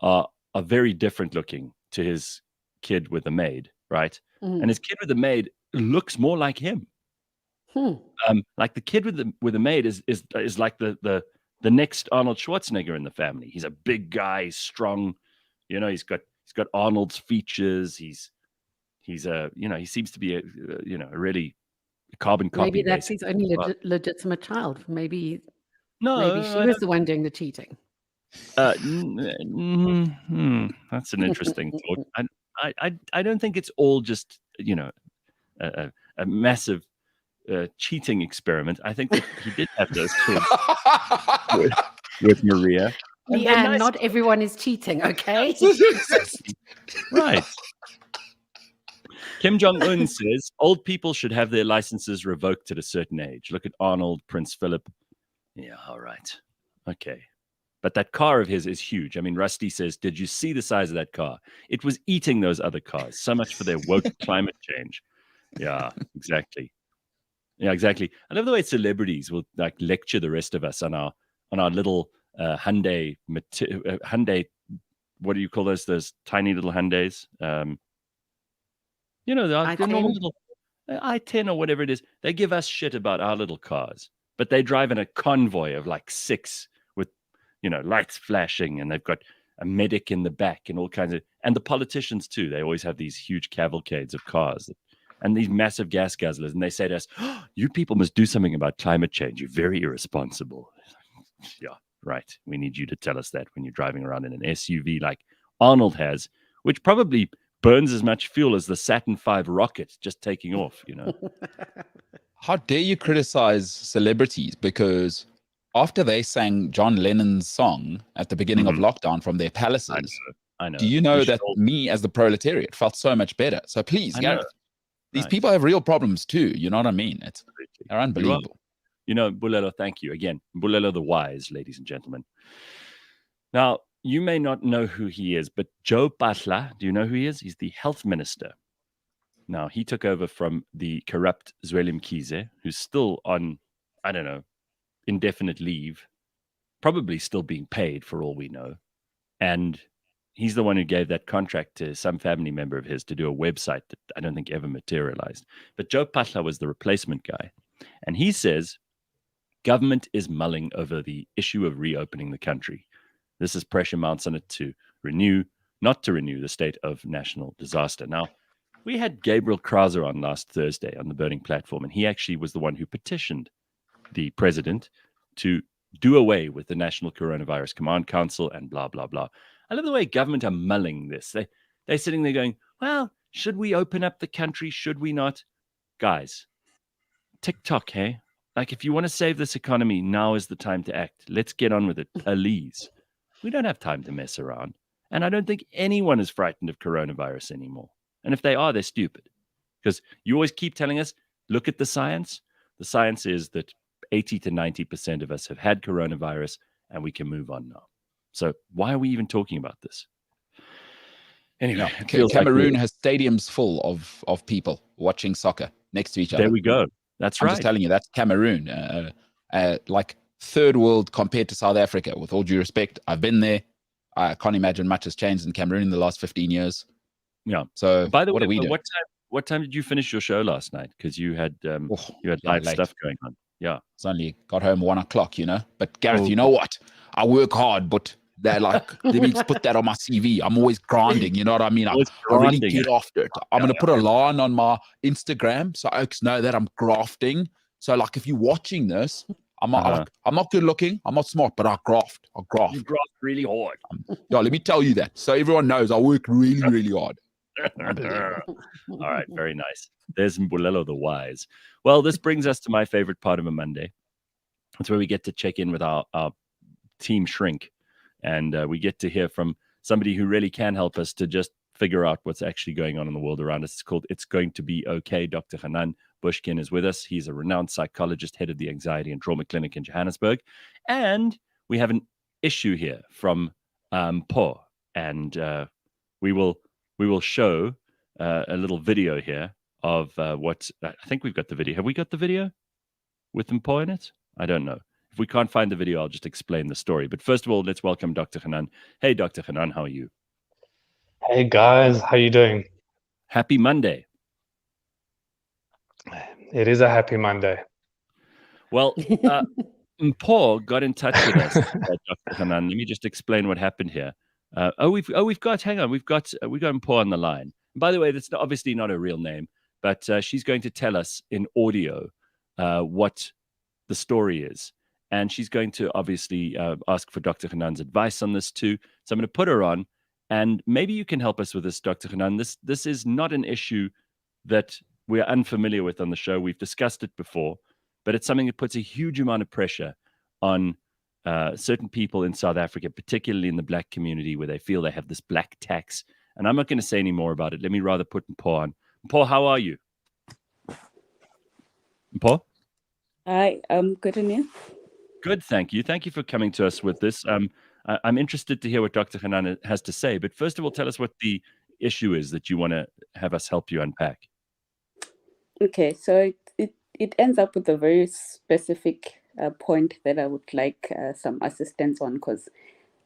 are very different looking to his kid with the maid, right? And his kid with the maid looks more like him. Like the kid with the maid is like the next Arnold Schwarzenegger in the family. He's a big guy, he's strong. He's got Arnold's features. He seems to be a really carbon copy. Maybe that's basically. his only legitimate child. Maybe she No, was the one doing the cheating. that's an interesting thought. I don't think it's all just a massive cheating experiment. I think that he did have those kids with Maria. Leigh-Ann, not everyone is cheating, okay? Right. Kim Jong-un says old people should have their licenses revoked at a certain age. Look at Arnold, Prince Philip. Yeah, all right. Okay. But that car of his is huge. I mean, Rusty says, did you see the size of that car? It was eating those other cars. So much for their woke climate change. Yeah, exactly. Yeah, exactly. I love the way celebrities will like lecture the rest of us on our little Hyundai. What do you call those tiny little Hyundais? The normal little i10 or whatever it is. They give us shit about our little cars, but they drive in a convoy of like 6 with lights flashing, and they've got a medic in the back and all kinds of. And the politicians too. They always have these huge cavalcades of cars. And these massive gas guzzlers, and they say to us, oh, you people must do something about climate change. You're very irresponsible. Yeah, right. We need you to tell us that when you're driving around in an SUV like Arnold has, which probably burns as much fuel as the Saturn V rocket just taking off, How dare you criticize celebrities? Because after they sang John Lennon's song at the beginning of lockdown from their palaces, I know. Do you know that me as the proletariat felt so much better? So please, Gareth. These people have real problems too. You know what I mean? They're unbelievable. Mbulelo, thank you. Again, Mbulelo the Wise, ladies and gentlemen. Now, you may not know who he is, but Joe Patla, do you know who he is? He's the health minister. Now, he took over from the corrupt Zweli Mkhize, who's still on, I don't know, indefinite leave, probably still being paid for all we know. And he's the one who gave that contract to some family member of his to do a website that I don't think ever materialized. But Joe Patla was the replacement guy. And he says government is mulling over the issue of reopening the country. This is pressure mounts on it not to renew the state of national disaster. Now, we had Gabriel Krauser on last Thursday on the Burning Platform, and he actually was the one who petitioned the president to do away with the National Coronavirus Command Council and blah, blah, blah. I love the way government are mulling this. They're sitting there going, well, should we open up the country? Should we not? Guys, TikTok, hey? Like, if you want to save this economy, now is the time to act. Let's get on with it, please. We don't have time to mess around. And I don't think anyone is frightened of coronavirus anymore. And if they are, they're stupid. Because you always keep telling us, look at the science. The science is that 80 to 90% of us have had coronavirus, and we can move on now. So why are we even talking about this? Anyway, Cameroon has stadiums full of people watching soccer next to each other. There we go. That's right. I'm just telling you, that's Cameroon. Like third world compared to South Africa, with all due respect. I've been there. I can't imagine much has changed in Cameroon in the last 15 years. Yeah. So by the what way, are we doing? What time did you finish your show last night? Because you had live stuff going on. Yeah. It's only got home 1:00, But Gareth, you know what? I work hard, but they're like, let me just put that on my CV. I'm always grinding, you know what I mean? I really get after it. I'm going to put a line on my Instagram so folks know that I'm grafting. So like if you're watching this, I'm not good looking. I'm not smart, but I graft. You graft really hard. Yeah, let me tell you that. So everyone knows I work really, really hard. All right, very nice. There's Mbulelo the Wise. Well, this brings us to my favorite part of a Monday. It's where we get to check in with our team shrink, and we get to hear from somebody who really can help us to just figure out what's actually going on in the world around us. It's called It's Going to Be Okay. Dr. Hanan Bushkin is with us. He's a renowned psychologist, head of the Anxiety and Trauma Clinic in Johannesburg. And we have an issue here from Po, and we will show a little video here of what I think we've got the video. Have we got the video with Po in it? I don't know. If we can't find the video, I'll just explain the story. But first of all, let's welcome Dr. Hanan. Hey, Dr. Hanan, how are you? Hey guys, how you doing? Happy Monday. It is a happy Monday. Well, Paul got in touch with us, Dr. Hanan. Let me just explain what happened here. We've got Paul on the line. And by the way, that's obviously not her real name, but she's going to tell us in audio what the story is. And she's going to obviously ask for Dr. Hanan's advice on this too. So I'm going to put her on. And maybe you can help us with this, Dr. Hanan. This is not an issue that we're unfamiliar with on the show. We've discussed it before, but it's something that puts a huge amount of pressure on certain people in South Africa, particularly in the Black community, where they feel they have this black tax. And I'm not going to say any more about it. Let me rather put Paul on. Paul, how are you? Paul? Hi, good, and you? Good, thank you. Thank you for coming to us with this. I'm interested to hear what Dr. Hanan has to say, but first of all, tell us what the issue is that you want to have us help you unpack. Okay, so it ends up with a very specific point that I would like some assistance on, because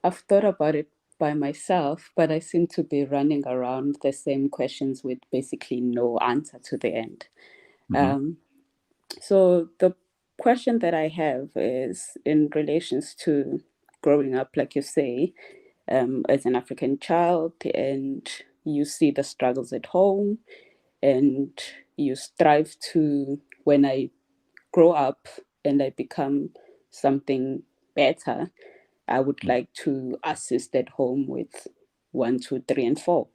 I've thought about it by myself, but I seem to be running around the same questions with basically no answer to the end. Mm-hmm. So the question that I have is in relations to growing up, like you say, as an African child, and you see the struggles at home, and you strive to, when I grow up and I become something better, I would like to assist at home with 1, 2, 3, and 4.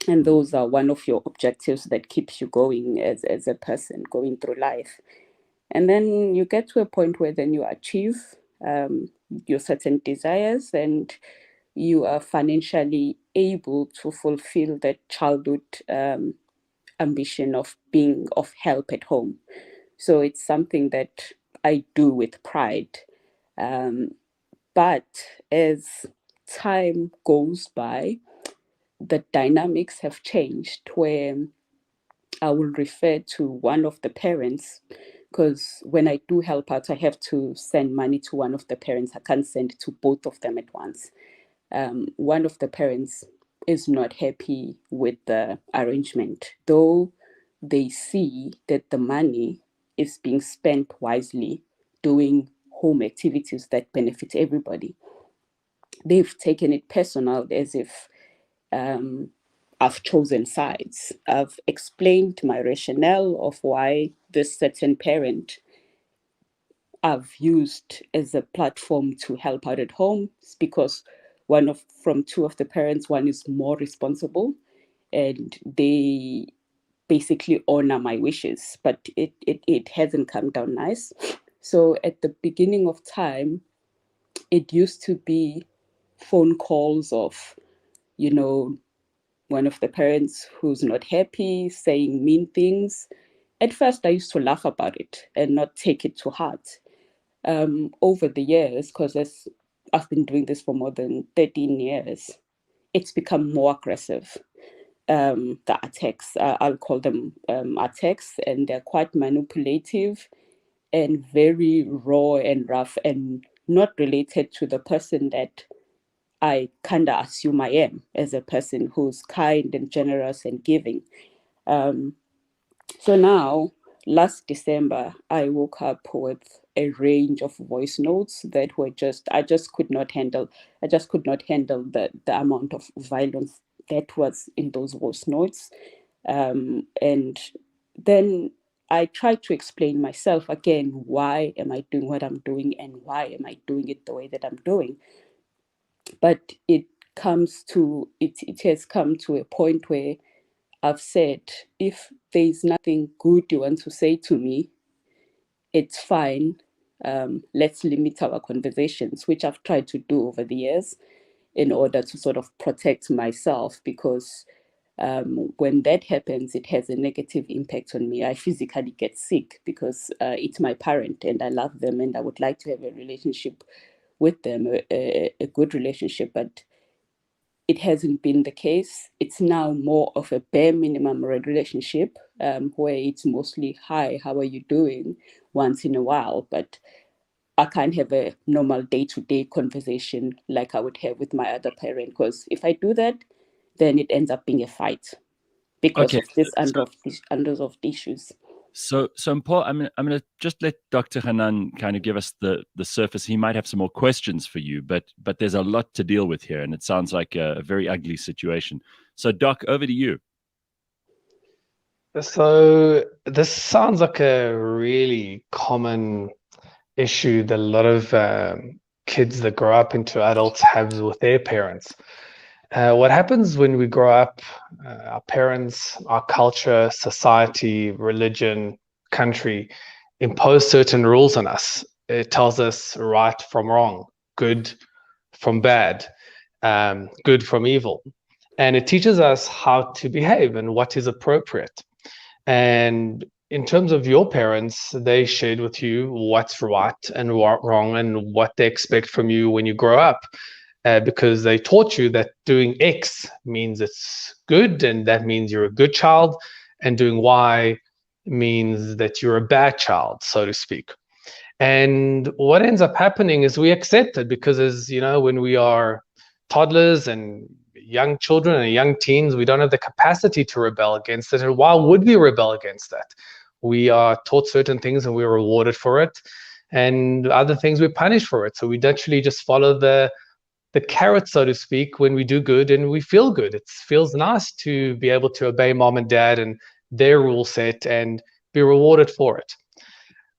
And those are one of your objectives that keeps you going as a person going through life. And then you get to a point where then you achieve your certain desires, and you are financially able to fulfill that childhood ambition of being of help at home. So it's something that I do with pride. But as time goes by, the dynamics have changed, where I will refer to one of the parents, because when I do help out, I have to send money to one of the parents. I can't send to both of them at once. One of the parents is not happy with the arrangement, though they see that the money is being spent wisely doing home activities that benefit everybody. They've taken it personal, as if I've chosen sides. I've explained my rationale of why this certain parent I've used as a platform to help out at home. It's because from two of the parents, one is more responsible, and they basically honor my wishes, but it hasn't come down nice. So at the beginning of time, it used to be phone calls of, one of the parents who's not happy, saying mean things. At first, I used to laugh about it and not take it to heart. Over the years, because I've been doing this for more than 13 years, it's become more aggressive. The attacks, I'll call them attacks, and they're quite manipulative and very raw and rough, and not related to the person that I kind of assume I am, as a person who's kind and generous and giving. So now, last December, I woke up with a range of voice notes that were I just could not handle. I just could not handle the amount of violence that was in those voice notes. And then I try to explain myself again, why am I doing what I'm doing and why am I doing it the way that I'm doing? But it has come to a point where I've said, if there's nothing good you want to say to me, it's fine. Let's limit our conversations, which I've tried to do over the years in order to sort of protect myself, because when that happens, it has a negative impact on me. I physically get sick because it's my parent and I love them and I would like to have a relationship with them, a good relationship, but it hasn't been the case. It's now more of a bare minimum relationship, where it's mostly, hi, how are you doing, once in a while, but I can't have a normal day-to-day conversation like I would have with my other parent, because if I do that, then it ends up being a fight because Okay, of this under of issues. so Paul, I'm gonna just let Dr. Hanan kind of give us the surface. He might have some more questions for you, but there's a lot to deal with here, and it sounds like a very ugly situation. So, Doc, over to you. So this sounds like a really common issue that a lot of kids that grow up into adults have with their parents. What happens when we grow up, our parents, our culture, society, religion, country impose certain rules on us. It tells us right from wrong, good from bad, good from evil. And it teaches us how to behave and what is appropriate. And in terms of your parents, they shared with you what's right and what wrong and what they expect from you when you grow up. Because they taught you that doing X means it's good, and that means you're a good child, and doing Y means that you're a bad child, so to speak. And what ends up happening is we accept it because, as you know, when we are toddlers and young children and young teens, we don't have the capacity to rebel against it. And why would we rebel against that? We are taught certain things and we're rewarded for it, and other things we're punished for it. So we naturally just follow the carrot, so to speak, when we do good and we feel good. It feels nice to be able to obey mom and dad and their rule set and be rewarded for it.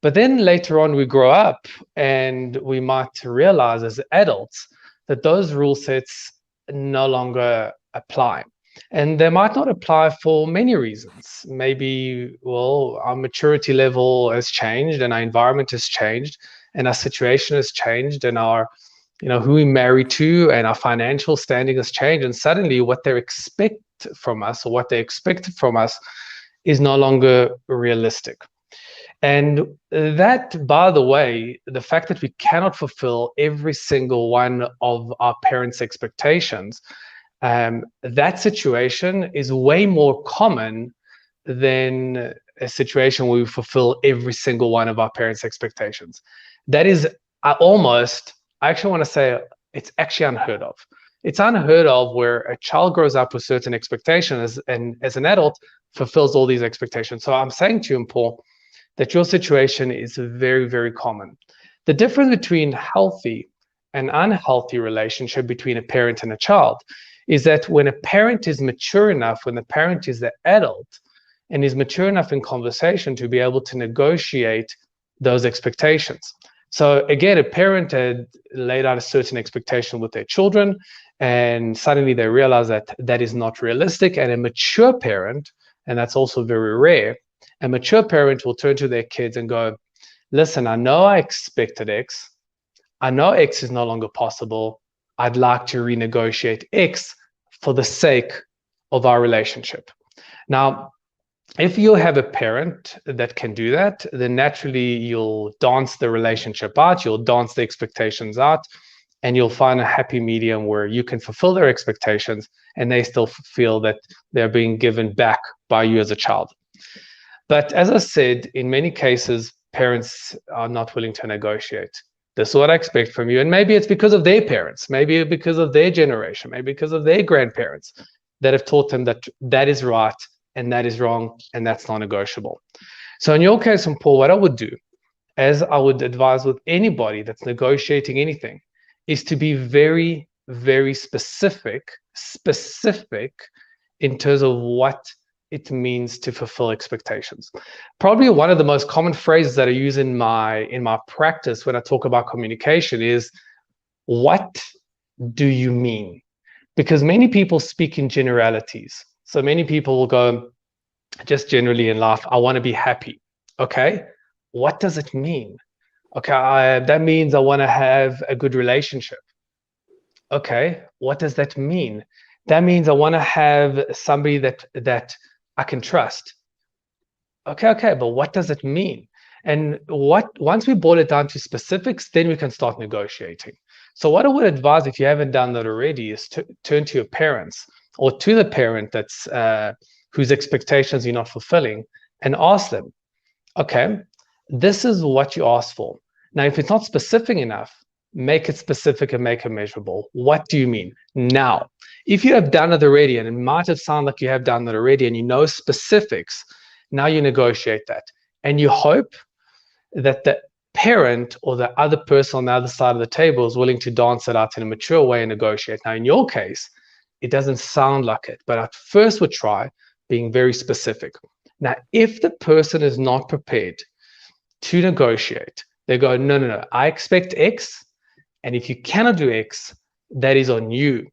But then later on, we grow up and we might realize as adults that those rule sets no longer apply. And they might not apply for many reasons. Maybe, well, our maturity level has changed and our environment has changed and our situation has changed and our, who we marry to and our financial standing has changed. And suddenly what they expect from us or what they expected from us is no longer realistic. And that, by the way, the fact that we cannot fulfill every single one of our parents' expectations, that situation is way more common than a situation where we fulfill every single one of our parents' expectations. That is I actually want to say it's actually unheard of. It's unheard of where a child grows up with certain expectations and as an adult fulfills all these expectations. So I'm saying to you, Paul, that your situation is very, very common. The difference between healthy and unhealthy relationship between a parent and a child is that when a parent is mature enough, when the parent is the adult and is mature enough in conversation to be able to negotiate those expectations. So again, a parent had laid out a certain expectation with their children, and suddenly they realize that that is not realistic. And a mature parent, and that's also very rare, a mature parent will turn to their kids and go, listen, I know I expected X. I know X is no longer possible. I'd like to renegotiate X for the sake of our relationship. Now, if you have a parent that can do that, then naturally you'll dance the relationship out, you'll dance the expectations out, and you'll find a happy medium where you can fulfill their expectations and they still feel that they're being given back by you as a child. But as I said, in many cases, parents are not willing to negotiate. This is what I expect from you. And maybe it's because of their parents, maybe because of their generation, maybe because of their grandparents that have taught them that that is right and that is wrong and that's non-negotiable. So in your case, Paul, what I would do, as I would advise with anybody that's negotiating anything, is to be very, very specific in terms of what it means to fulfill expectations. Probably one of the most common phrases that I use in my practice when I talk about communication is, what do you mean? Because many people speak in generalities. So many people will go, just generally in life, I want to be happy. Okay, what does it mean? Okay, that means I want to have a good relationship. Okay, what does that mean? That means I want to have somebody that I can trust. Okay, but what does it mean? And once we boil it down to specifics, then we can start negotiating. So what I would advise, if you haven't done that already, is to turn to your parents or to the parent that's whose expectations you're not fulfilling, and ask them, okay, this is what you asked for. Now, if it's not specific enough, make it specific and make it measurable. What do you mean? Now, if you have done it already, and it might have sounded like you have done it already, and you know specifics, now you negotiate that. And you hope that the parent or the other person on the other side of the table is willing to dance it out in a mature way and negotiate. Now, in your case, it doesn't sound like it, but at first would try being very specific. Now, if the person is not prepared to negotiate, they go, no, I expect X, and if you cannot do X, that is on you.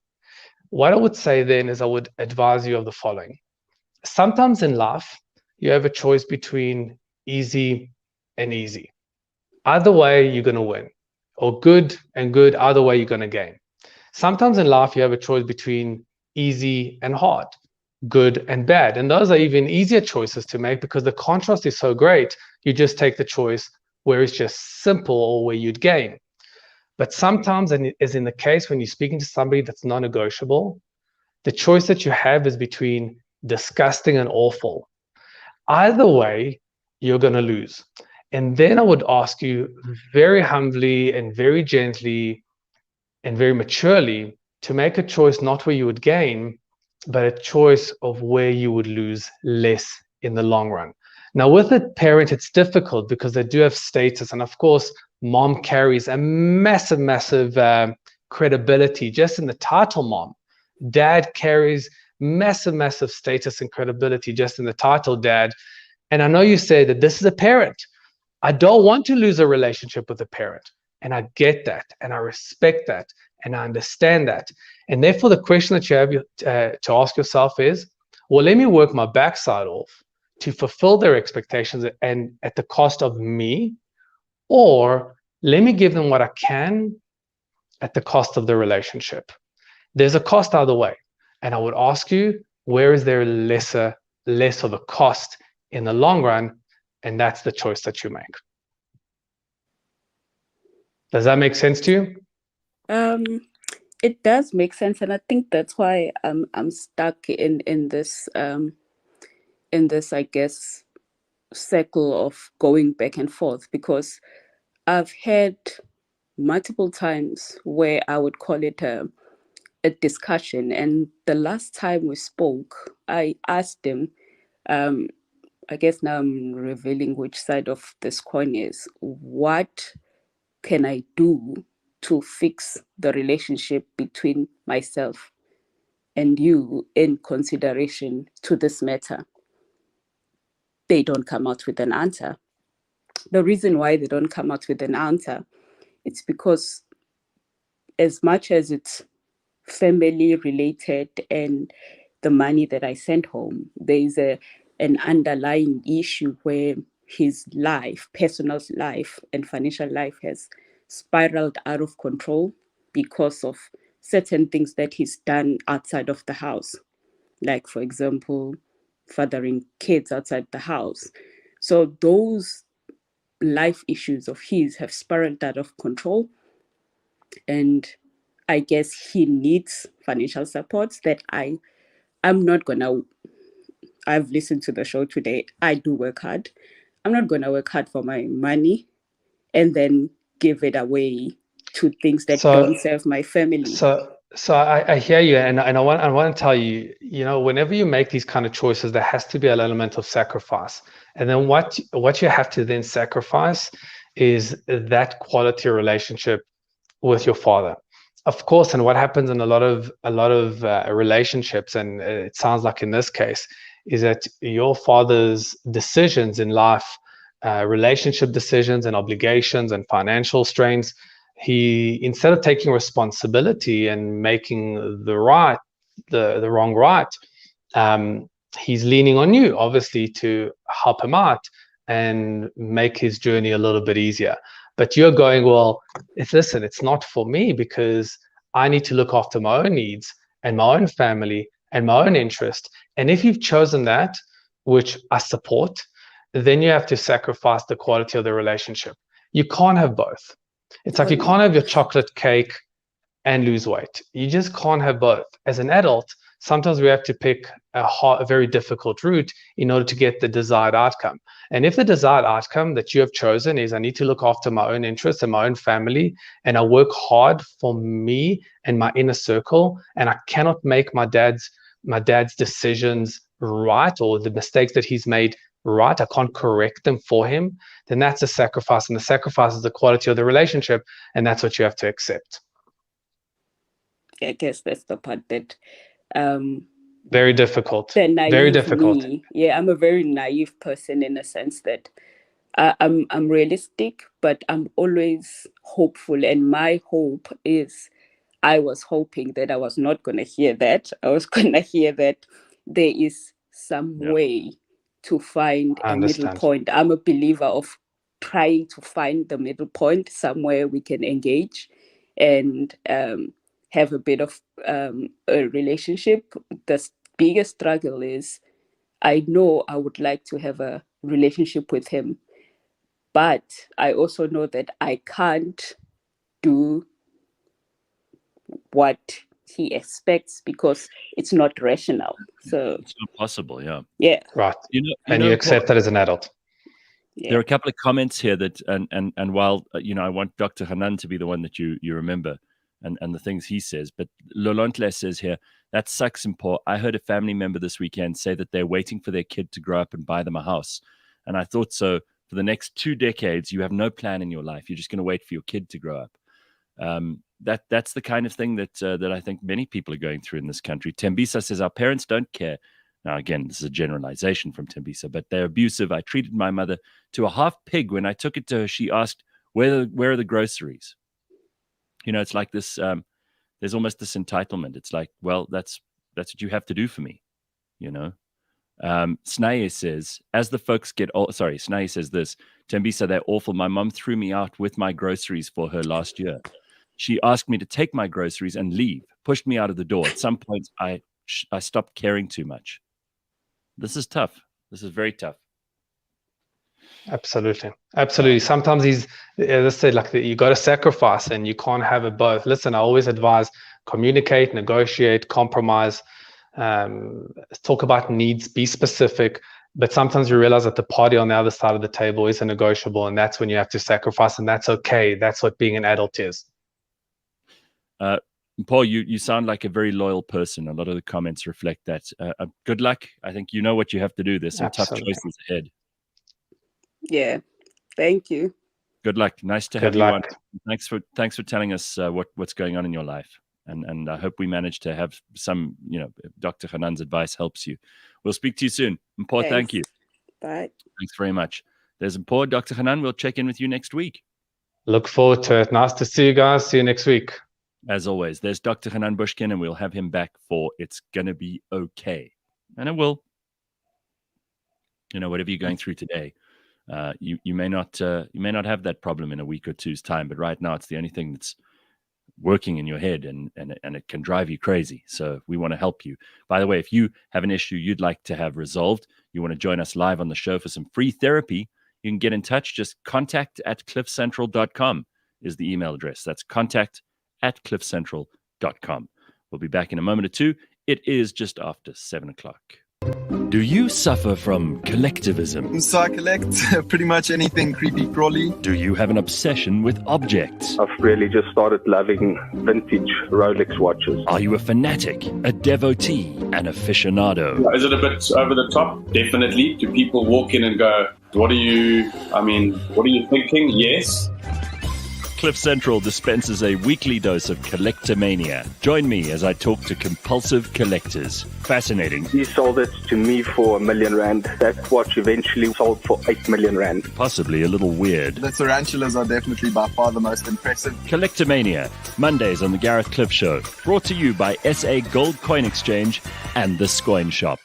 What I would say then is I would advise you of the following. Sometimes in life, you have a choice between easy and easy. Either way, you're going to win. Or good and good, either way, you're going to gain. Sometimes in life, you have a choice between easy and hard, good and bad. And those are even easier choices to make because the contrast is so great. You just take the choice where it's just simple or where you'd gain. But sometimes, and as in the case when you're speaking to somebody that's non-negotiable, the choice that you have is between disgusting and awful. Either way, you're going to lose. And then I would ask you very humbly and very gently and very maturely to make a choice not where you would gain, but a choice of where you would lose less in the long run. Now, with a parent, it's difficult because they do have status. And of course, mom carries a massive credibility just in the title mom. Dad carries massive status and credibility just in the title dad. And I know you say that this is a parent. I don't want to lose a relationship with a parent. And I get that. And I respect that. And I understand that. And therefore, the question that you have to ask yourself is, well, let me work my backside off to fulfill their expectations and at the cost of me, or let me give them what I can at the cost of the relationship. There's a cost either way. And I would ask you, where is there less of a cost in the long run? And that's the choice that you make. Does that make sense to you? It does make sense, and I think that's why I'm stuck in this I guess circle of going back and forth, because I've had multiple times where I would call it a discussion, and the last time we spoke, I asked him, I guess now I'm revealing which side of this coin is, what can I do to fix the relationship between myself and you in consideration to this matter? They don't come out with an answer. The reason why they don't come out with an answer, it's because as much as it's family related and the money that I sent home, there is an underlying issue where his life, personal life and financial life has spiraled out of control because of certain things that he's done outside of the house. Like, for example, fathering kids outside the house. So those life issues of his have spiraled out of control. And I guess he needs financial support that I'm not going to. I've listened to the show today. I do work hard. I'm not going to work hard for my money and then give it away to things that don't serve my family. So I hear you, and I want to tell you, whenever you make these kind of choices, there has to be an element of sacrifice. And then what you have to then sacrifice is that quality relationship with your father. Of course, and what happens in a lot of relationships, and it sounds like in this case, is that your father's decisions in life, relationship decisions and obligations and financial strains, he, instead of taking responsibility and making the wrong right, he's leaning on you, obviously, to help him out and make his journey a little bit easier. But you're going, well, it's not for me, because I need to look after my own needs and my own family and my own interest. And if you've chosen that, which I support, then you have to sacrifice the quality of the relationship. You can't have both. It's like you can't have your chocolate cake and lose weight. You just can't have both. As an adult, sometimes we have to pick a very difficult route in order to get the desired outcome. And if the desired outcome that you have chosen is, I need to look after my own interests and my own family, and I work hard for me and my inner circle, and I cannot make my dad's decisions right, or the mistakes that he's made right, I can't correct them for him, then that's a sacrifice, and the sacrifice is the quality of the relationship, and that's what you have to accept. I guess that's the part that very difficult. Very difficult. Yeah, I'm a very naive person in a sense that I'm realistic, but I'm always hopeful. And my hope is, I was hoping that I was not going to hear that. I was going to hear that there is some way to find a middle point. I'm a believer of trying to find the middle point, somewhere we can engage and have a bit of a relationship. The biggest struggle is, I know I would like to have a relationship with him, but I also know that I can't do what he expects because it's not rational. So it's not possible. Yeah. Right. You accept that as an adult. Yeah. There are a couple of comments here that, and while I want Dr. Hanan to be the one that you remember, and the things he says, but Lolontle says here, that sucks and poor. I heard a family member this weekend say that they're waiting for their kid to grow up and buy them a house, and I thought, so for the next 2 decades, you have no plan in your life. You're just going to wait for your kid to grow up. That's the kind of thing that I think many people are going through in this country. Tembisa says our parents don't care. Now, again, this is a generalization from Tembisa, but they're abusive. I treated my mother to a half pig. When I took it to her, she asked, where are the groceries? It's like this, there's almost this entitlement. It's like, well, that's what you have to do for me, Snaye says, as the folks get old, Snaye says this, Tembisa, they're awful. My mom threw me out with my groceries for her last year. She asked me to take my groceries and leave, pushed me out of the door. At some point, I stopped caring too much. This is tough. This is very tough. Absolutely. Sometimes as I said, like you got to sacrifice, and you can't have it both. Listen, I always advise communicate, negotiate, compromise, talk about needs, be specific. But sometimes you realize that the party on the other side of the table isn't negotiable, and that's when you have to sacrifice, and that's okay. That's what being an adult is. Paul, you sound like a very loyal person. A lot of the comments reflect that. Good luck. I think you know what you have to do. There's some tough choices ahead. Yeah, thank you. Good luck. Nice to have you on. Thanks for telling us what's going on in your life, and I hope we manage to have some. Dr. Hanan's advice helps you. We'll speak to you soon. Mpho, thank you. Bye. Thanks very much. There's Mpho. Dr. Hanan, we'll check in with you next week. Look forward to it. Nice to see you guys. See you next week. As always, there's Dr. Hanan Bushkin, and we'll have him back for It's Gonna Be Okay. And it will. Whatever you're going through today, you may not have that problem in a week or two's time, but right now it's the only thing that's working in your head, and it can drive you crazy. So we want to help you. By the way, if you have an issue you'd like to have resolved, you want to join us live on the show for some free therapy, you can get in touch. Just contact@cliffcentral.com is the email address. That's contact@cliffcentral.com. We'll be back in a moment or two. It is just after 7:00. Do you suffer from collectivism? So I collect pretty much anything creepy crawly. Do you have an obsession with objects? I've really just started loving vintage Rolex watches. Are you a fanatic, a devotee, an aficionado? Is it a bit over the top? Definitely. Do people walk in and go, what are you thinking? Yes. Cliff Central dispenses a weekly dose of Collectomania. Join me as I talk to compulsive collectors. Fascinating. He sold it to me for R1 million. That watch eventually sold for R8 million. Possibly a little weird. The tarantulas are definitely by far the most impressive. Collectomania, Mondays on the Gareth Cliff Show. Brought to you by SA Gold Coin Exchange and the Scoin Shop.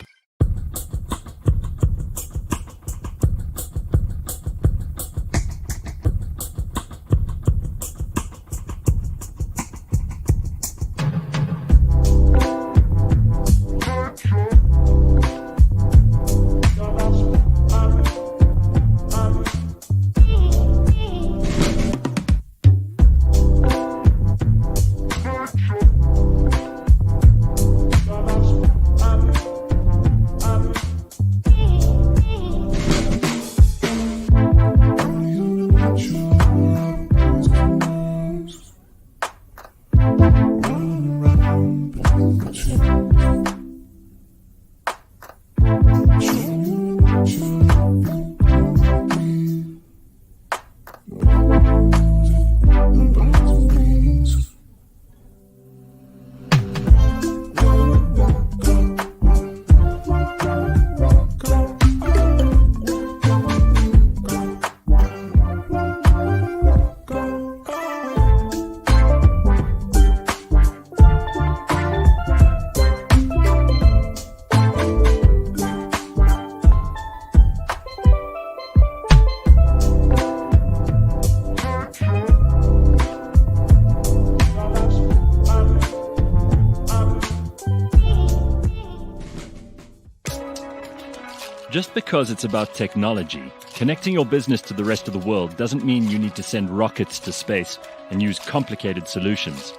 Just because it's about technology, connecting your business to the rest of the world doesn't mean you need to send rockets to space and use complicated solutions.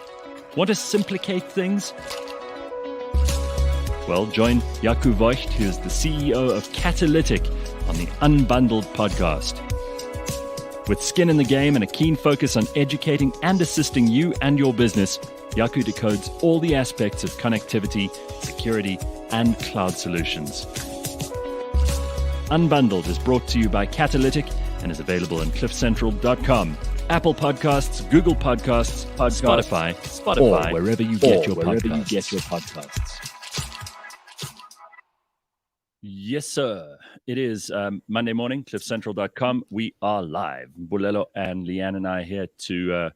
Want to simplicate things? Well, join Jaco Voigt, who is the CEO of Catalytic, on the Unbundled podcast. With skin in the game and a keen focus on educating and assisting you and your business, Jaco decodes all the aspects of connectivity, security, and cloud solutions. Unbundled is brought to you by Catalytic and is available on cliffcentral.com, Apple Podcasts, Google Podcasts, Spotify, or wherever you get your podcasts. Yes, sir. It is Monday morning, cliffcentral.com. We are live. Bulelo and Leigh-Ann and I are here to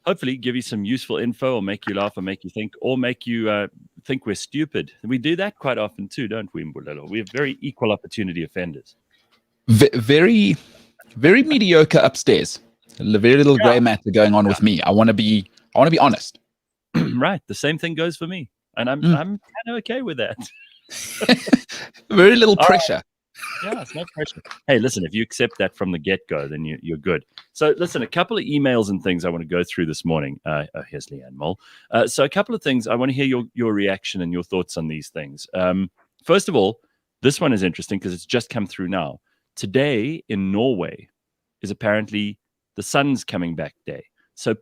hopefully give you some useful info or make you laugh or make you think or make you think we're stupid. We do that quite often too, don't we, Bulelo? We're very equal opportunity offenders. Very, very mediocre upstairs. Very little grey matter going on with me. I want to be honest. Right. The same thing goes for me. And I'm kind of okay with that. Very little pressure. Yeah, it's no pressure. Hey, listen, if you accept that from the get-go, then you're good. So, listen, a couple of emails and things I want to go through this morning. Here's Leigh-Ann Mole. So, a couple of things. I want to hear your reaction and your thoughts on these things. First of all, this one is interesting because it's just come through now. Today in Norway is apparently the sun's coming back day. So,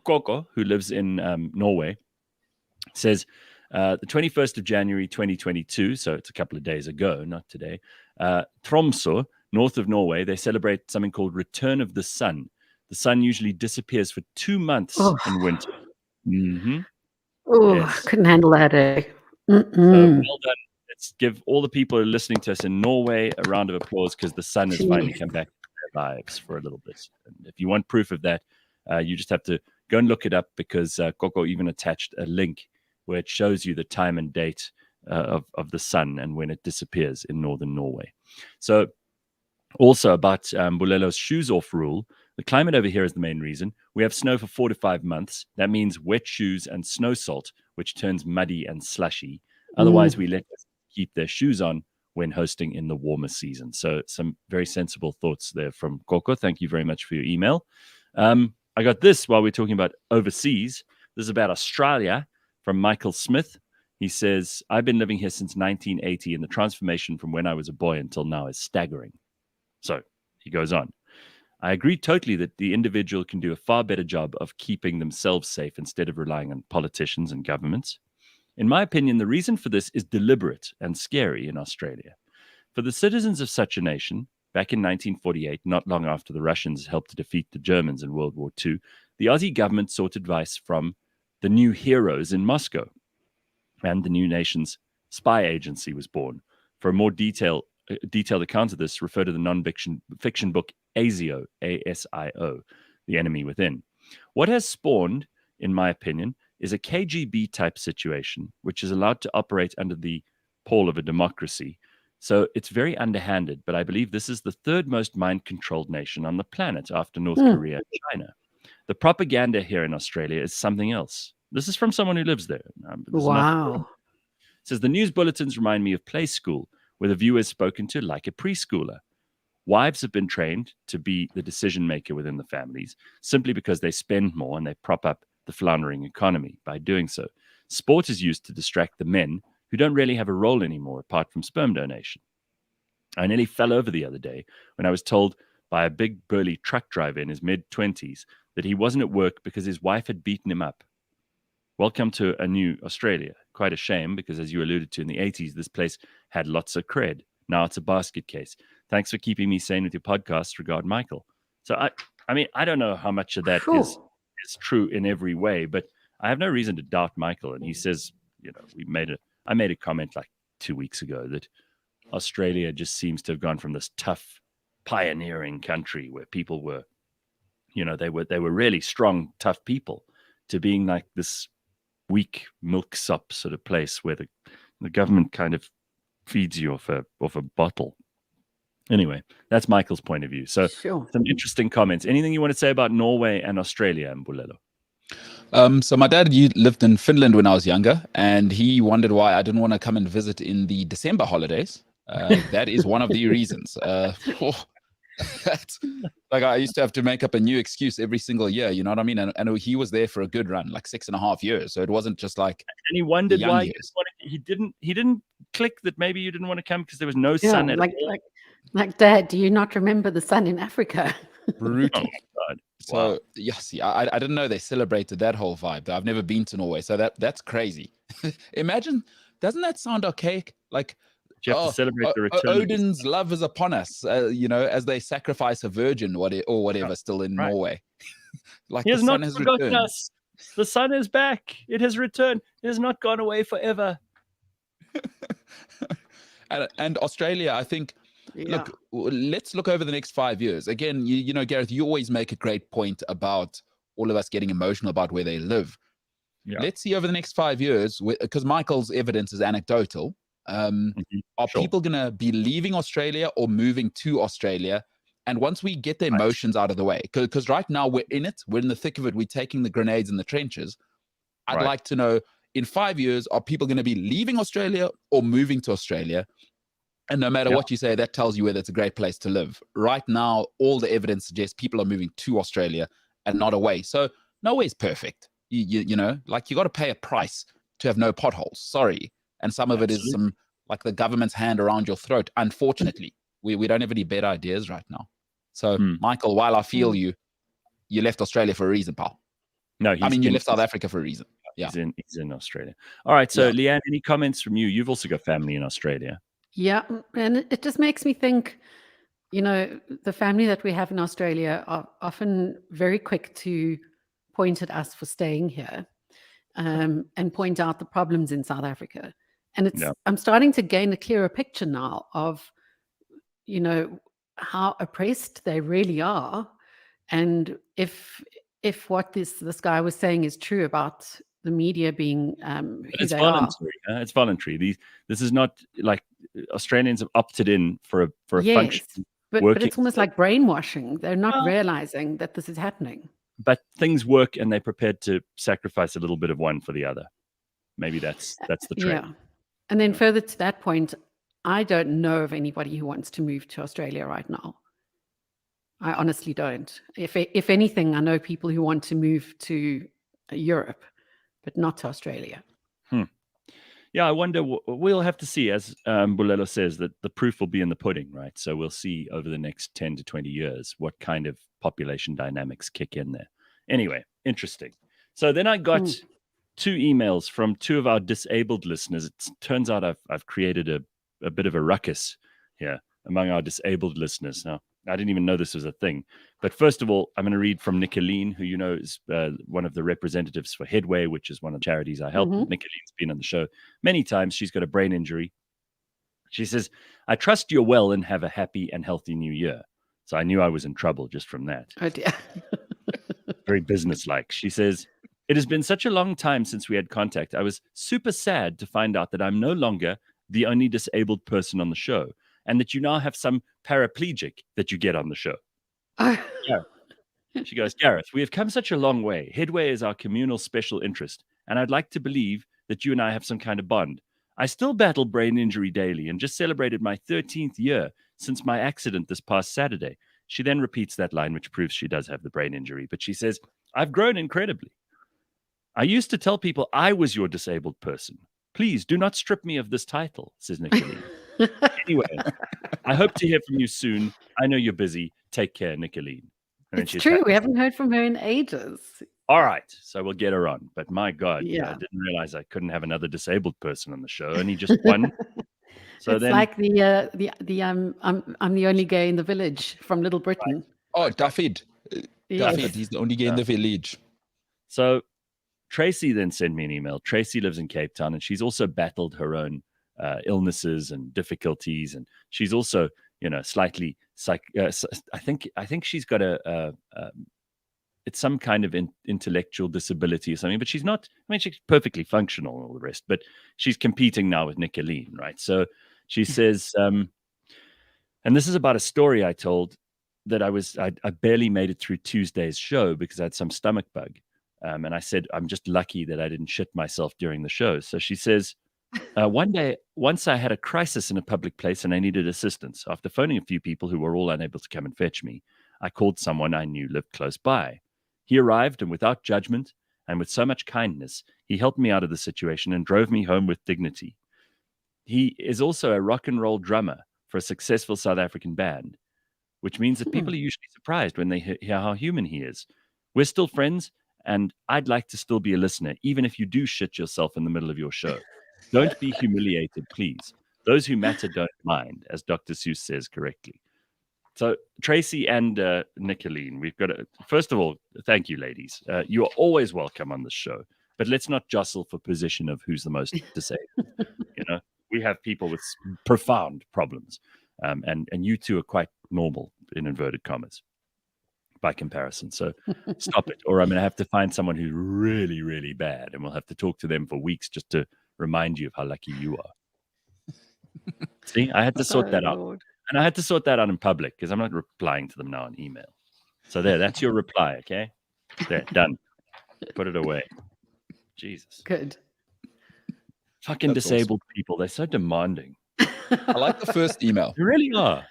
Koko, who lives in Norway, says the 21st of January, 2022, so it's a couple of days ago, not today, Tromsø, north of Norway, they celebrate something called Return of the Sun. The sun usually disappears for 2 months in winter. Mm-hmm. Oh, Yes. couldn't handle that, eh? So well done. Let's give all the people who are listening to us in Norway a round of applause because the sun has finally come back to their lives for a little bit. And if you want proof of that, you just have to go and look it up because Koko even attached a link where it shows you the time and date of the sun and when it disappears in northern Norway. So also about Bulelo's shoes off rule, the climate over here is the main reason. We have snow for 4 to 5 months. That means wet shoes and snow salt, which turns muddy and slushy. Otherwise, we let them keep their shoes on when hosting in the warmer season. So some very sensible thoughts there from Koko. Thank you very much for your email. I got this while we're talking about overseas. This is about Australia from Michael Smith. He says, I've been living here since 1980 and the transformation from when I was a boy until now is staggering. So he goes on. I agree totally that the individual can do a far better job of keeping themselves safe instead of relying on politicians and governments. In my opinion, the reason for this is deliberate and scary in Australia. For the citizens of such a nation, back in 1948, not long after the Russians helped to defeat the Germans in World War II, the Aussie government sought advice from the new heroes in Moscow, and the new nation's spy agency was born. For a more detailed account of this, refer to the non-fiction book ASIO, A-S-I-O, The Enemy Within. What has spawned, in my opinion, is a KGB-type situation, which is allowed to operate under the pall of a democracy. So it's very underhanded, but I believe this is the third most mind-controlled nation on the planet after North Korea and China. The propaganda here in Australia is something else. This is from someone who lives there. Wow. It says, the news bulletins remind me of Play School, where the viewer is spoken to like a preschooler. Wives have been trained to be the decision maker within the families simply because they spend more and they prop up the floundering economy by doing so. Sport is used to distract the men who don't really have a role anymore apart from sperm donation. I nearly fell over the other day when I was told by a big burly truck driver in his mid-20s that he wasn't at work because his wife had beaten him up. Welcome to a new Australia. Quite a shame because, as you alluded to in the 80s, this place had lots of cred. Now it's a basket case. Thanks for keeping me sane with your podcast. Regard, Michael. So, I mean, I don't know how much of that is true in every way, but I have no reason to doubt Michael. And he says, you know, I made a comment like 2 weeks ago that Australia just seems to have gone from this tough, pioneering country where people were, you know, they were really strong, tough people, to being like this weak milksop sort of place where the government kind of feeds you off a bottle. Anyway, that's Michael's point of view. So some interesting comments. Anything you want to say about Norway and Australia, Mbulelo? So my dad lived in Finland when I was younger, and he wondered why I didn't want to come and visit in the December holidays. That is one of the reasons. That's, like, I used to have to make up a new excuse every single year, you know what I mean? And he was there for a good run, like 6.5 years. So it wasn't just like. And he wondered why he didn't click that maybe you didn't want to come because there was no sun at all. Like, Dad, do you not remember the sun in Africa? Brutal. Oh, so wow. yeah, see, I didn't know they celebrated that whole vibe. I've never been to Norway, so that's crazy. Imagine, doesn't that sound archaic? Like, you have to celebrate the return. Odin's love is upon us, you know, as they sacrifice a virgin or whatever still in Norway. Like, he has the sun not has forgotten returned. us. The sun is back. It has returned. It has not gone away forever. And Australia, I think, look, let's look over the next 5 years. Again, you know, Gareth, you always make a great point about all of us getting emotional about where they live. Yeah. Let's see over the next 5 years, because Michael's evidence is anecdotal. Are people going to be leaving Australia or moving to Australia? And once we get the emotions out of the way, because right now we're in it, we're in the thick of it, we're taking the grenades in the trenches. I'd like to know, in 5 years, are people going to be leaving Australia or moving to Australia? And no matter what you say, that tells you whether it's a great place to live. Right now, all the evidence suggests people are moving to Australia and not away. So nowhere's perfect. You know, like, you got to pay a price to have no potholes. Sorry. And some of it is some, like, the government's hand around your throat. Unfortunately, we don't have any better ideas right now. So, Michael, while I feel you left Australia for a reason, pal. No, you left South Africa for a reason. Yeah, he's in Australia. All right. So, Leigh-Ann, any comments from you? You've also got family in Australia. Yeah, and it just makes me think, you know, the family that we have in Australia are often very quick to point at us for staying here, and point out the problems in South Africa. And I'm starting to gain a clearer picture now of, you know, how oppressed they really are. And if what this guy was saying is true about the media being it's voluntary. It's voluntary. This is not like Australians have opted in for a function. But it's almost like brainwashing. They're not realizing that this is happening. But things work, and they're prepared to sacrifice a little bit of one for the other. Maybe that's the trend. Yeah. And then further to that point, I don't know of anybody who wants to move to Australia right now. I honestly don't. If anything, I know people who want to move to Europe, but not to Australia. Yeah, I wonder. We'll have to see, as Mbulelo says, that the proof will be in the pudding, right? So we'll see over the next 10 to 20 years what kind of population dynamics kick in there. Anyway, interesting. So then I got 2 emails from 2 of our disabled listeners. It turns out I've created a bit of a ruckus here among our disabled listeners. Now, I didn't even know this was a thing. But first of all, I'm going to read from Nicolene, who you know is one of the representatives for Headway, which is one of the charities I help. Nicolene's been on the show many times. She's got a brain injury. She says, I trust you're well and have a happy and healthy new year. So I knew I was in trouble just from that. Oh, dear. Very businesslike. She says, it has been such a long time since we had contact. I was super sad to find out that I'm no longer the only disabled person on the show and that you now have some paraplegic that you get on the show. Yeah. She goes, Gareth, we have come such a long way. Headway is our communal special interest, and I'd like to believe that you and I have some kind of bond. I still battle brain injury daily and just celebrated my 13th year since my accident this past Saturday. She then repeats that line, which proves she does have the brain injury. But she says, I've grown incredibly. I used to tell people I was your disabled person. Please do not strip me of this title, says Nicolene. Anyway, I hope to hear from you soon. I know you're busy. Take care, Nicolene. It's true. We haven't heard from her in ages. All right. So we'll get her on. But my God, Yeah. I didn't realize I couldn't have another disabled person on the show. Only just one. So It's then, like I'm the only gay in the village from Little Britain. Oh, David. Yes. David, he's the only guy in the village. So Tracy then sent me an email. Tracy lives in Cape Town, and she's also battled her own illnesses and difficulties, and she's also, slightly I think she's got it's some kind of intellectual disability or something, but she's not. I mean, she's perfectly functional and all the rest. But she's competing now with Nicolene, right? So she says, and this is about a story I told that I barely made it through Tuesday's show because I had some stomach bug. And I said, I'm just lucky that I didn't shit myself during the show. So she says, once I had a crisis in a public place and I needed assistance. After phoning a few people who were all unable to come and fetch me, I called someone I knew lived close by. He arrived, and without judgment and with so much kindness, he helped me out of the situation and drove me home with dignity. He is also a rock and roll drummer for a successful South African band, which means that people are usually surprised when they hear how human he is. We're still friends, and I'd like to still be a listener, even if you do shit yourself in the middle of your show. Don't be humiliated, please. Those who matter don't mind, as Dr. Seuss says correctly. So Tracy and Nicolene, we've got to, first of all, thank you, ladies. You are always welcome on this show, but let's not jostle for position of who's the most disabled. We have people with profound problems, and you two are quite normal, in inverted commas, by comparison. So stop it, or I'm going to have to find someone who's really, really bad, and we'll have to talk to them for weeks just to remind you of how lucky you are. See, I had to sort that out. Lord. And I had to sort that out in public because I'm not replying to them now on email. So that's your reply, okay? There, done. Put it away. Jesus. Good. Fucking That's disabled people. They're so demanding. I like the first email. They really are,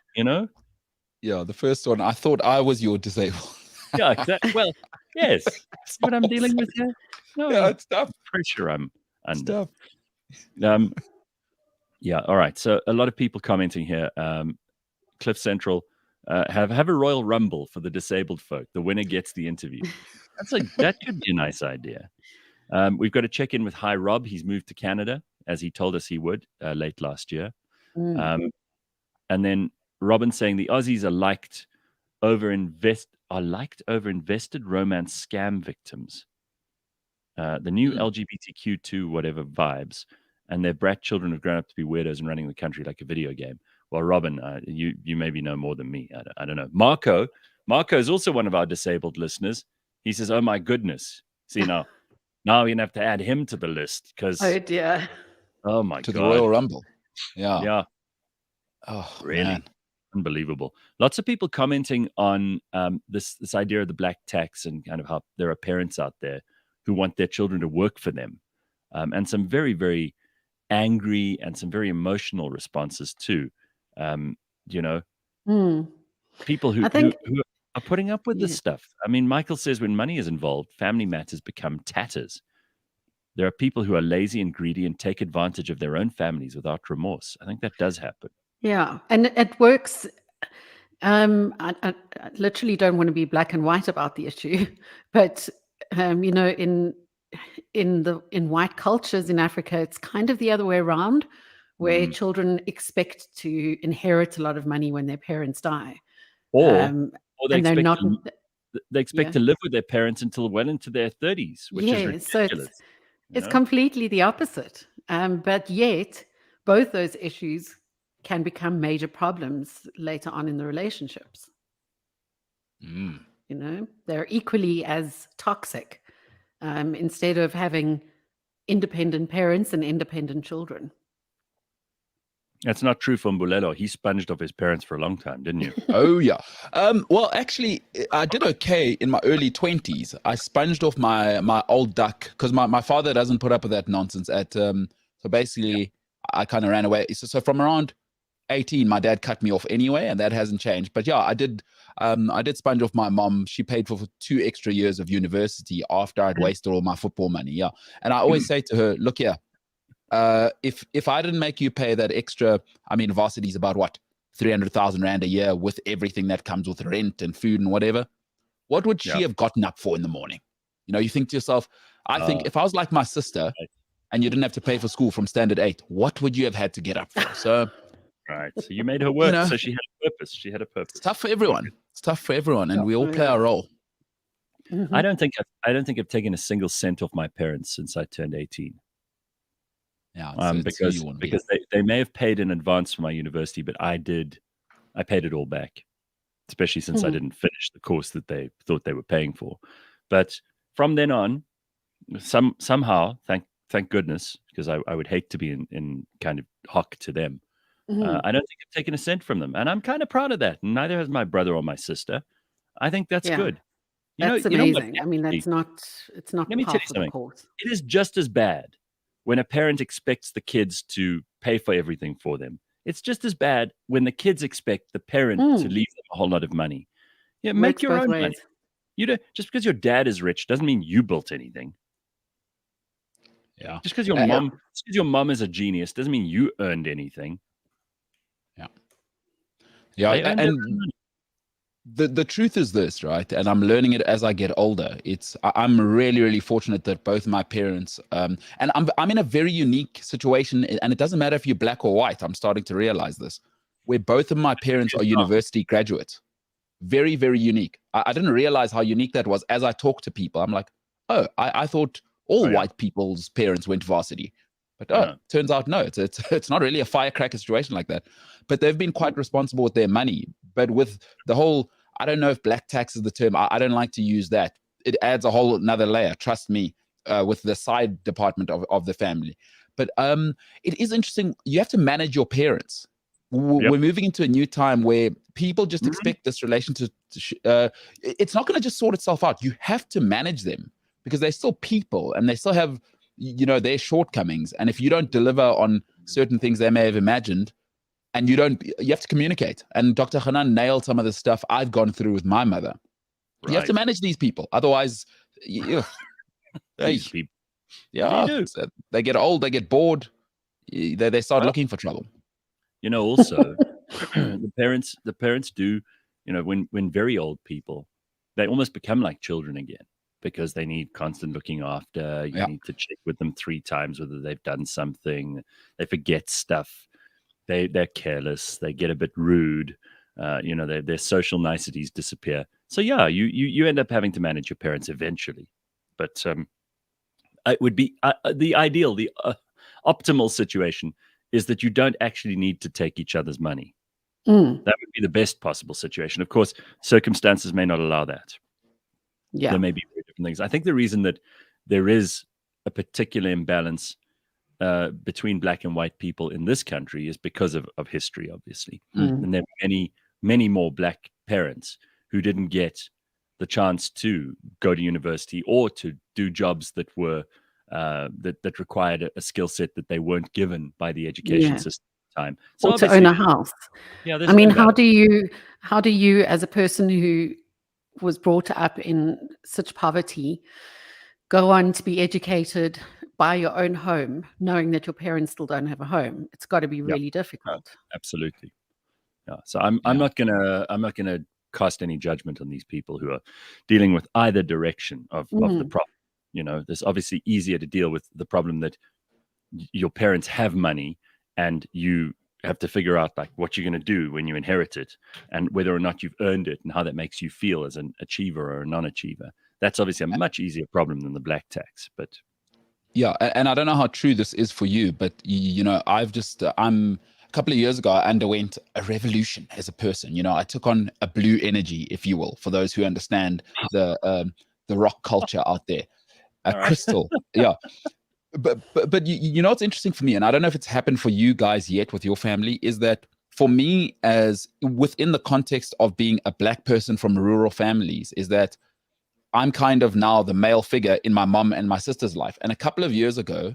Yeah, the first one. I thought I was your disabled. Yeah, exactly. Well, yes. See what I'm dealing with here? No, Yeah, it's tough. pressure I'm under. Stuff. Yeah, all right. So a lot of people commenting here. Cliff Central, have a Royal Rumble for the disabled folk. The winner gets the interview. That could be a nice idea. We've got to check in with Hi Rob. He's moved to Canada, as he told us he would late last year. And then Robin saying the Aussies are liked over-invested romance scam victims. The new LGBTQ2 whatever vibes, and their brat children have grown up to be weirdos and running the country like a video game. Well, Robin, you maybe know more than me. I don't know. Marco is also one of our disabled listeners. He says, "Oh my goodness, see now we're gonna have to add him to the list because Oh dear. oh my To god, the Royal Rumble. Yeah. yeah, Oh, really." man. Unbelievable. Lots of people commenting on this idea of the black tax and kind of how there are parents out there who want their children to work for them, and some very, very angry and some very emotional responses too. People who I think- who are putting up with this stuff. I mean, Michael says when money is involved, family matters become tatters. There are people who are lazy and greedy and take advantage of their own families without remorse. I think that does happen. Yeah, and it works. I literally don't want to be black and white about the issue, but in white cultures in Africa, it's kind of the other way around, where children expect to inherit a lot of money when their parents die. Or they and they're expect not. they expect to live with their parents until well into their 30s, which is ridiculous. So it's completely the opposite. But yet, both those issues can become major problems later on in the relationships. They're equally as toxic, instead of having independent parents and independent children. That's not true for Mbulelo. He sponged off his parents for a long time, didn't you? Oh, yeah. Well, actually, I did okay in my early 20s. I sponged off my old duck because my father doesn't put up with that nonsense. So basically, I kind of ran away. So from around 18, my dad cut me off anyway, and that hasn't changed. But yeah, I did sponge off my mom. She paid for 2 extra years of university after I'd wasted all my football money. Yeah. And I always say to her, look here, if I didn't make you pay that extra, I mean, varsity's about what, 300,000 Rand a year with everything that comes with rent and food and whatever, what would she have gotten up for in the morning? You think to yourself, I think if I was like my sister and you didn't have to pay for school from standard 8, what would you have had to get up for? So, right. So you made her work. So she had a purpose. She had a purpose. It's tough for everyone. It's tough for everyone. And we all play our role. Mm-hmm. I don't think I've taken a single cent off my parents since I turned 18. Yeah, because they may have paid in advance for my university, but I paid it all back, especially since I didn't finish the course that they thought they were paying for. But from then on, somehow, thank goodness, because I would hate to be in kind of hock to them. I don't think I've taken a cent from them, and I'm kind of proud of that. And neither has my brother or my sister. I think that's good. That's amazing. I mean, it's not Let me tell par you for the something. course. It is just as bad when a parent expects the kids to pay for everything for them. It's just as bad when the kids expect the parent to leave them a whole lot of money. Yeah, make your own money. Just because your dad is rich doesn't mean you built anything. Yeah. Just because your mom is a genius doesn't mean you earned anything. Yeah. And the truth is this, right? And I'm learning it as I get older. I'm really, really fortunate that both my parents, and I'm in a very unique situation, and it doesn't matter if you're black or white. I'm starting to realize this, where both of my parents are university graduates. Very, very unique. I didn't realize how unique that was as I talk to people. I'm like, I thought all white people's parents went varsity. But turns out no, it's not really a firecracker situation like that. But they've been quite responsible with their money. But with the whole, I don't know if black tax is the term. I don't like to use that. It adds a whole another layer, trust me, with the side department of the family. But it is interesting. You have to manage your parents. We're moving into a new time where people just expect this relation it's not going to just sort itself out. You have to manage them because they're still people and they still have, their shortcomings. And if you don't deliver on certain things they may have imagined, and you have to communicate. And Dr. Hanan nailed some of the stuff I've gone through with my mother. Right. You have to manage these people. Otherwise, these people. They get old, they get bored, they start looking for trouble. Also, the parents do, when very old people, they almost become like children again because they need constant looking after. You need to check with them 3 times whether they've done something. They forget stuff. They're careless. They get a bit rude. Their social niceties disappear. So you end up having to manage your parents eventually. But it would be the ideal, the optimal situation is that you don't actually need to take each other's money. That would be the best possible situation. Of course, circumstances may not allow that. Yeah, there may be very different things. I think the reason that there is a particular imbalance between black and white people in this country is because of history, obviously. And there are many more black parents who didn't get the chance to go to university or to do jobs that were that required a skill set that they weren't given by the education system at the time. So or to own a house. I mean, how do you, as a person who was brought up in such poverty, go on to be educated, buy your own home, knowing that your parents still don't have a home? It's got to be really difficult. Absolutely. Yeah. So I'm not gonna cast any judgment on these people who are dealing with either direction of the problem. There's obviously easier to deal with the problem that your parents have money and you have to figure out like what you're going to do when you inherit it, and whether or not you've earned it, and how that makes you feel as an achiever or a non-achiever. That's obviously a much easier problem than the black tax. But yeah, and I don't know how true this is for you, but you know, I've just I'm a couple of years ago, I underwent a revolution as a person. You know, I took on a blue energy, if you will, for those who understand the rock culture out there. A All right. crystal, yeah. But you know what's interesting for me, and I don't know if it's happened for you guys yet with your family, is that for me, as within the context of being a black person from rural families, is that I'm kind of now the male figure in my mom and my sister's life. And a couple of years ago,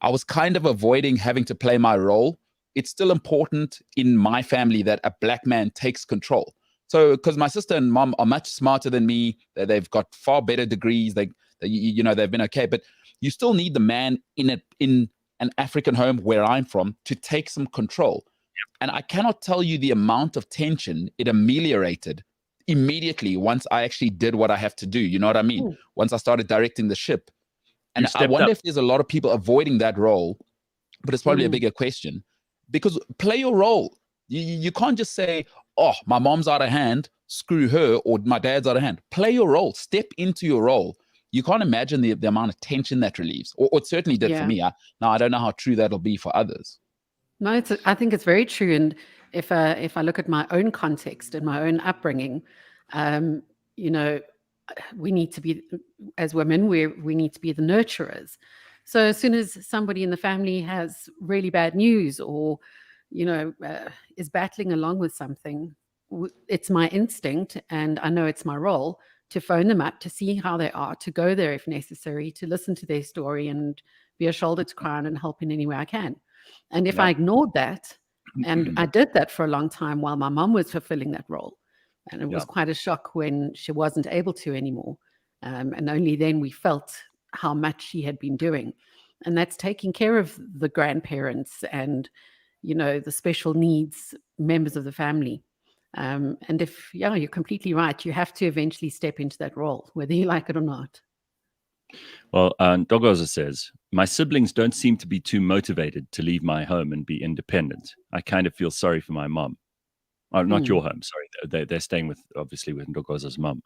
I was kind of avoiding having to play my role. It's still important in my family that a black man takes control. So, because my sister and mom are much smarter than me, they've got far better degrees. You know, they've been okay, but you still need the man in an African home where I'm from to take some control. And I cannot tell you the amount of tension it ameliorated immediately once I actually did what I have to do. You know what I mean? Mm. Once I started directing the ship. And I stepped wonder up. if there's a lot of people avoiding that role, but it's probably a bigger question, because play your role. You can't just say, oh, my mom's out of hand, screw her, or my dad's out of hand. Play your role. Step into your role. You can't imagine the amount of tension that relieves, or it certainly did for me. Now, I don't know how true that'll be for others. No, I think it's very true. And if I look at my own context and my own upbringing, you know, we need to be, as women, we need to be the nurturers. So as soon as somebody in the family has really bad news, or, you know, is battling along with something, it's my instinct, and I know it's my role to phone them up, to see how they are, to go there if necessary, to listen to their story and be a shoulder to cry on and help in any way I can. And if I ignored that, and I did that for a long time while my mom was fulfilling that role, and it was quite a shock when she wasn't able to anymore. And only then we felt how much she had been doing. And that's taking care of the grandparents and, you know, the special needs members of the family. And if, you're completely right. You have to eventually step into that role, whether you like it or not. Well, Dogoza says, my siblings don't seem to be too motivated to leave my home and be independent. I kind of feel sorry for my mom. Oh, not your home, sorry. They're staying with Ndogoza's mum.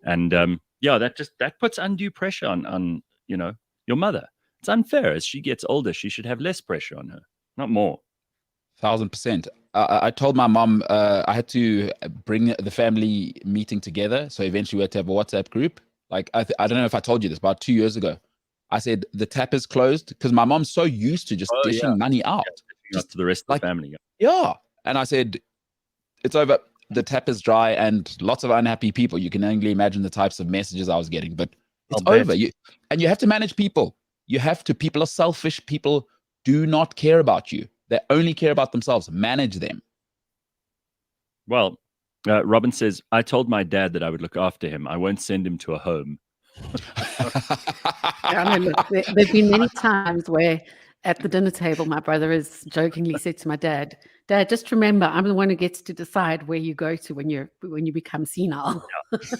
And that puts undue pressure on, you know, your mother. It's unfair. As she gets older, she should have less pressure on her, not more. 1,000%. I told my mom I had to bring the family meeting together. So eventually we had to have a WhatsApp group. Like, I don't know if I told you this, about 2 years ago. I said, the tap is closed, because my mom's so used to just dishing money out. Just to the rest of the family. Yeah. And I said, it's over. The tap is dry, and lots of unhappy people. You can only imagine the types of messages I was getting, but it's over. You have to manage people. People are selfish. People do not care about you. They only care about themselves. Manage them. Well, Robin says, I told my dad that I would look after him. I won't send him to a home. There've been many times where at the dinner table, my brother has jokingly said to my dad, just remember, I'm the one who gets to decide where you go to when you become senile.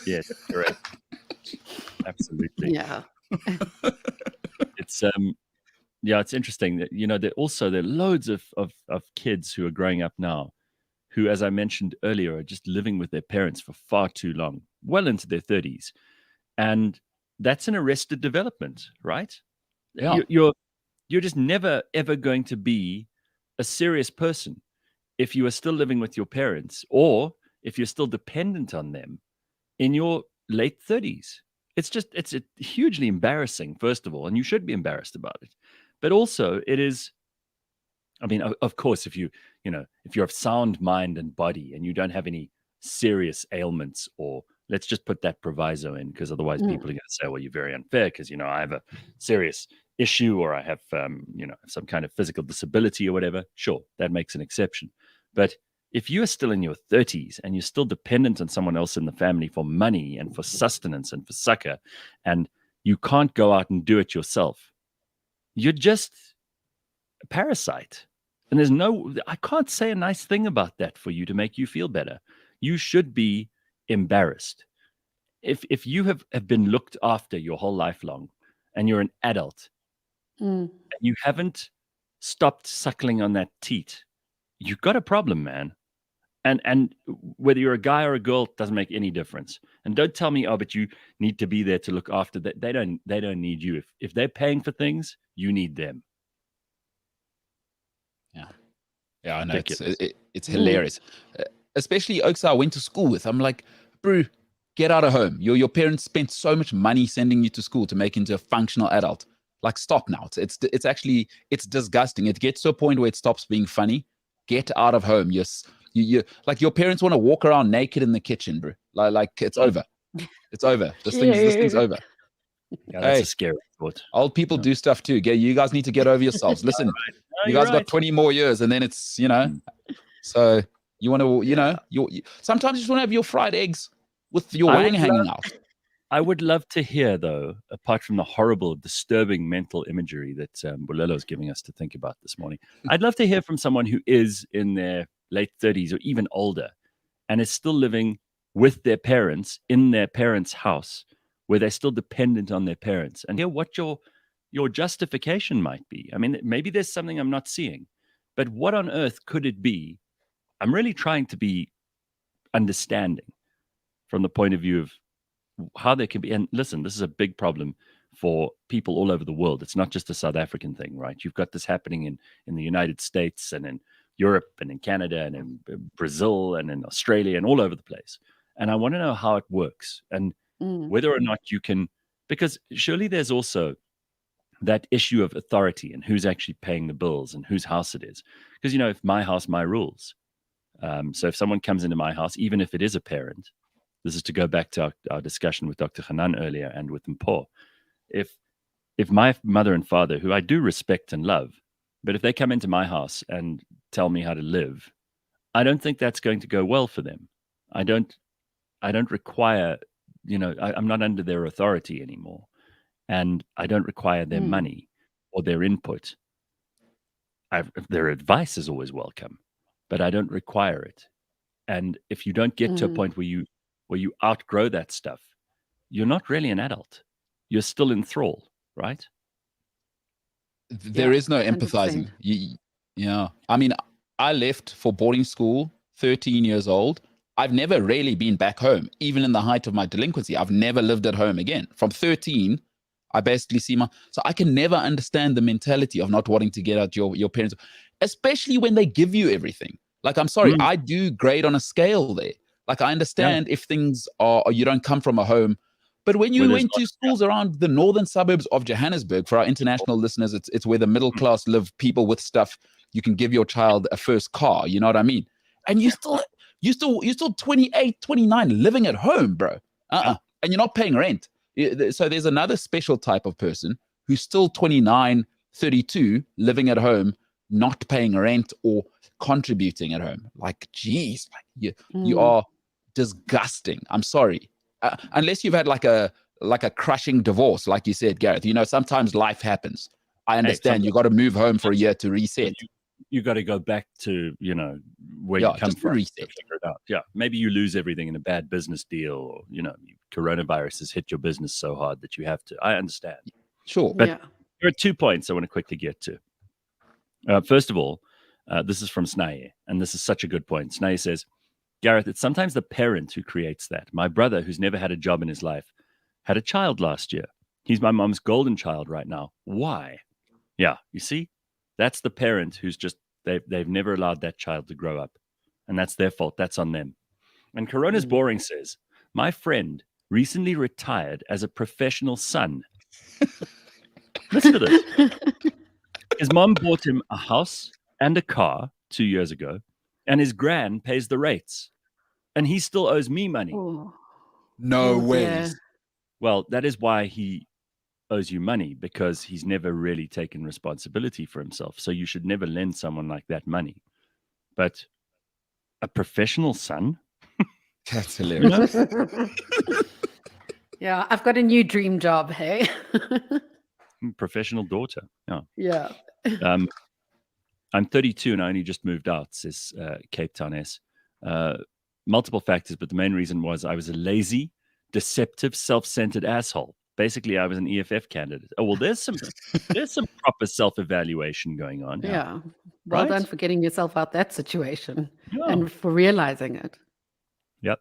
Yes, correct. Absolutely. Yeah. It's it's interesting that, you know, there are loads of kids who are growing up now who, as I mentioned earlier, are just living with their parents for far too long, well into their 30s. And that's an arrested development, right? Yeah. You're just never, ever going to be a serious person if you are still living with your parents, or if you're still dependent on them in your late 30s. It's hugely embarrassing, first of all, and you should be embarrassed about it. But also it is, I mean, of course, if you're of sound mind and body and you don't have any serious ailments, or let's just put that proviso in, because otherwise people are going to say, well, you're very unfair because, you know, I have a serious issue, or I have, some kind of physical disability or whatever. Sure, that makes an exception. But if you are still in your 30s and you're still dependent on someone else in the family for money and for sustenance and for succor, and you can't go out and do it yourself, you're just a parasite. And I can't say a nice thing about that for you to make you feel better. You should be embarrassed. If you have been looked after your whole life long, and you're an adult, and you haven't stopped suckling on that teat, you've got a problem, man. And whether you're a guy or a girl, it doesn't make any difference. And don't tell me, oh, but you need to be there to look after that. They don't need you. If they're paying for things, you need them. Yeah, I know. It's hilarious. Especially oaks I went to school with. I'm like, bro, get out of home. Your parents spent so much money sending you to school to make you into a functional adult. Like, stop now. It's disgusting. It gets to a point where it stops being funny. Get out of home. You like, your parents want to walk around naked in the kitchen, bro. Like it's over. It's over. This thing's over. Yeah, that's a scary thought. Old people do stuff too. You guys need to get over yourselves. Listen, you guys got 20 more years, and then it's, so you want to, sometimes you just want to have your fried eggs with your wang hanging out. I would love to hear, though, apart from the horrible, disturbing mental imagery that Bolelo is giving us to think about this morning, I'd love to hear from someone who is in their late 30s or even older and is still living with their parents in their parents' house, where they're still dependent on their parents, and hear what your justification might be. I mean, maybe there's something I'm not seeing, but what on earth could it be? I'm really trying to be understanding from the point of view of how there can be. And listen, this is a big problem for people all over the world. It's not just a South African thing, right? You've got this happening in the United States and in Europe and in Canada and in Brazil and in Australia and all over the place. And I want to know how it works and whether or not you can, because surely there's also that issue of authority and who's actually paying the bills and whose house it is. Because, if my house, my rules. So if someone comes into my house, even if it is a parent, this is to go back to our discussion with Dr. Hanan earlier and with Mpo. If my mother and father, who I do respect and love, but if they come into my house and tell me how to live, I don't think that's going to go well for them. I don't require, I'm not under their authority anymore. And I don't require their money or their input. Their advice is always welcome, but I don't require it. And if you don't get to a point where you outgrow that stuff, you're not really an adult. You're still in thrall, right? There is no empathizing. Yeah. I mean, I left for boarding school 13 years old. I've never really been back home, even in the height of my delinquency. I've never lived at home again. From 13, I basically so I can never understand the mentality of not wanting to get out your parents, especially when they give you everything. Like, I'm sorry, I do grade on a scale there. Like, I understand if things are, you don't come from a home, but when you went to schools around the northern suburbs of Johannesburg, for our international listeners, it's where the middle class live, people with stuff. You can give your child a first car, you know what I mean? And you're still 28, 29, living at home, bro. And you're not paying rent. So there's another special type of person who's still 29, 32, living at home, not paying rent or contributing at home. Like, geez, you are disgusting. I'm sorry. Unless you've had like a crushing divorce, like you said, Gareth. Sometimes life happens. I understand. You got to move home for a year to reset. You got to go back to where you come from. Reset. Figure it out. Yeah, maybe you lose everything in a bad business deal, or coronavirus has hit your business so hard that you have to. I understand. Sure, but there are 2 points I want to quickly get to. First of all, this is from Snaye, and this is such a good point. Snaye says, Gareth, it's sometimes the parent who creates that. My brother, who's never had a job in his life, had a child last year. He's my mom's golden child right now. Why? Yeah, you see? That's the parent who's just, they've never allowed that child to grow up. And that's their fault. That's on them. And Corona's Boring says, my friend recently retired as a professional son. Listen to this. His mom bought him a house and a car 2 years ago, and his gran pays the rates. And he still owes me money. Oh. No way. Yeah. Well, that is why he owes you money, because he's never really taken responsibility for himself. So you should never lend someone like that money. But a professional son? That's hilarious. Yeah, I've got a new dream job, hey? Professional daughter. Yeah. I'm 32 and I only just moved out, says Cape Town S. Multiple factors, but the main reason was I was a lazy, deceptive, self-centered asshole. basically I was an EFF candidate. Oh, well, there's some proper self-evaluation going on. Yeah. Well Right? done for getting yourself out that situation Yeah. and for realizing it. Yep.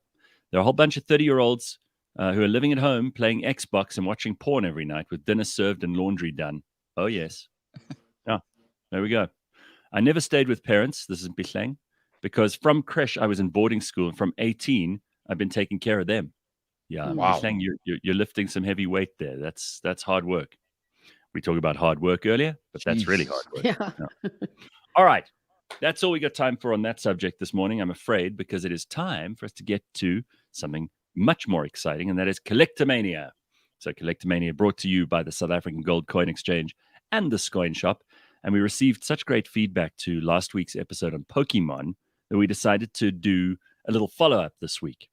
There are a whole bunch of 30-year-olds who are living at home playing Xbox and watching porn every night with dinner served and laundry done. Oh, yes. Yeah, there we go. I never stayed with parents. This is Bihlang. Because from creche, I was in boarding school. And from 18, I've been taking care of them. Yeah, Wow. Bihlang, you're lifting some heavy weight there. That's hard work. We talked about hard work earlier, but that's really hard work. Yeah. All right. That's all we got time for on that subject this morning, I'm afraid, because it is time for us to get to something much more exciting, and that is Collectomania. So Collectomania brought to you by the South African Gold Coin Exchange and the Scoin Shop. And we received such great feedback to last week's episode on Pokemon that we decided to do a little follow-up this week.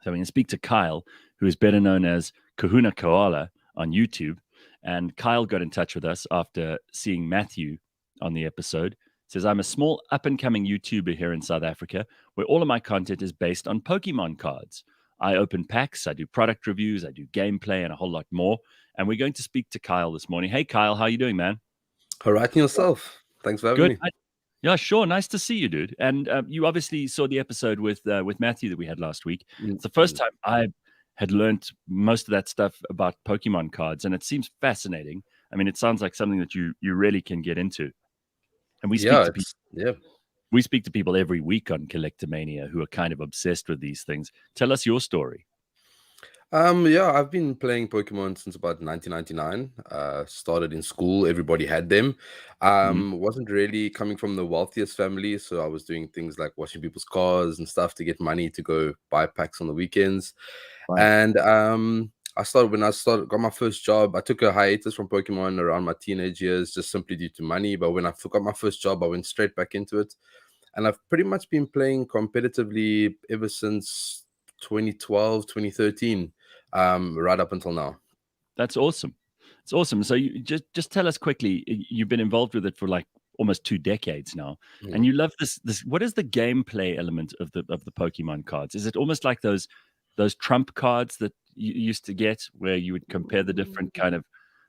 So we can speak to Kyle, who is better known as Kahuna Koala on YouTube. And Kyle got in touch with us after seeing Matthew on the episode. Says, I'm a small up-and-coming YouTuber here in South Africa where all of my content is based on Pokemon cards. I open packs, I do product reviews, I do gameplay, and a whole lot more. And we're going to speak to Kyle this morning. Hey, Kyle, how you doing, man? All right, and yourself. Thanks for having me. Yeah, sure. Nice to see you, dude. And you obviously saw the episode with Matthew that we had last week. It's the first time I had learned most of that stuff about Pokemon cards, and it seems fascinating. I mean, it sounds like something that you really can get into. And we speak to people. We speak to people every week on Collectomania who are kind of obsessed with these things. Tell us your story. I've been playing Pokemon since about 1999. Started in school, everybody had them. Wasn't really coming from the wealthiest family, so I was doing things like washing people's cars and stuff to get money to go buy packs on the weekends. Right. And when I got my first job, I took a hiatus from Pokemon around my teenage years, just simply due to money. But when I got my first job, I went straight back into it. And I've pretty much been playing competitively ever since 2012, 2013, right up until now. That's awesome. It's awesome. So you just tell us quickly, you've been involved with it for like almost 2 decades now, and you love this. What is the gameplay element of the Pokemon cards? Is it almost like those trump cards that you used to get, where you would compare the different kind of,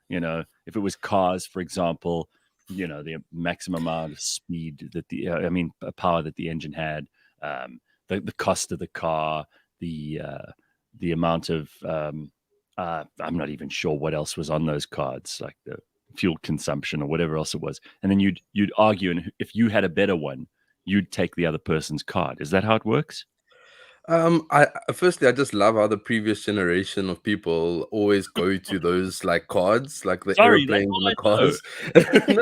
if it was cars, for example, the maximum amount of speed that power that the engine had, the cost of the car, the amount of I'm not even sure what else was on those cards, like the fuel consumption or whatever else it was, and then you'd argue, and if you had a better one, you'd take the other person's card. Is that how it works? I just love how the previous generation of people always go to those like cards, like the airplanes and the cars.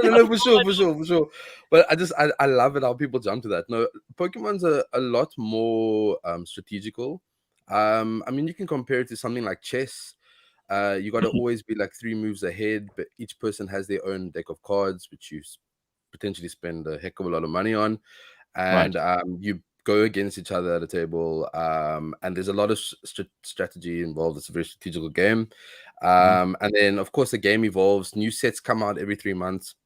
No, for sure. But I love it how people jump to that. No, Pokemon's a lot more strategical. You can compare it to something like chess. You got to always be like 3 moves ahead, but each person has their own deck of cards, which you potentially spend a heck of a lot of money on, and you go against each other at a table, and there's a lot of strategy involved. It's a very strategical game, and then of course the game evolves. New sets come out every 3 months,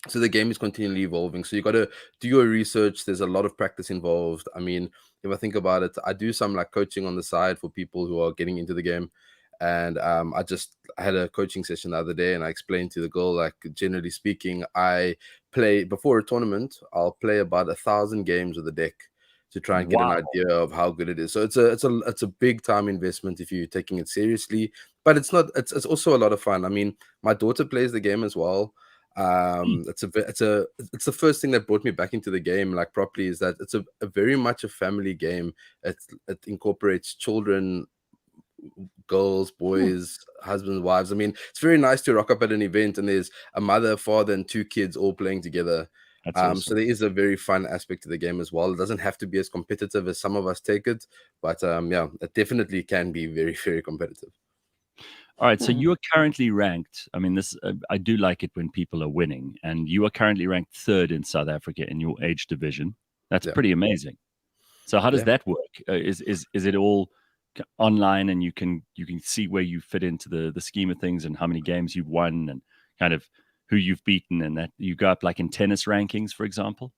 so the game is continually evolving. So you got to do your research. There's a lot of practice involved. I mean, if I think about it, I do some like coaching on the side for people who are getting into the game. And I had a coaching session the other day, and I explained to the girl, like, generally speaking, I play before a tournament, I'll play about 1,000 games with the deck to try and get an idea of how good it is. So it's a big time investment if you're taking it seriously, but it's also a lot of fun. I mean, my daughter plays the game as well. It's the first thing that brought me back into the game like properly, is that it's a very much a family game. It incorporates children, girls, boys, husbands, wives. I mean, it's very nice to rock up at an event and there's a mother, father, and 2 kids all playing together. Awesome. So there is a very fun aspect to the game as well. It doesn't have to be as competitive as some of us take it, but it definitely can be very, very competitive. All right, so you are currently ranked. I mean, I do like it when people are winning, and you are currently ranked 3rd in South Africa in your age division. That's pretty amazing. So how does that work? Is it all online, and you can see where you fit into the scheme of things, and how many games you've won, and kind of who you've beaten, and that you go up like in tennis rankings, for example?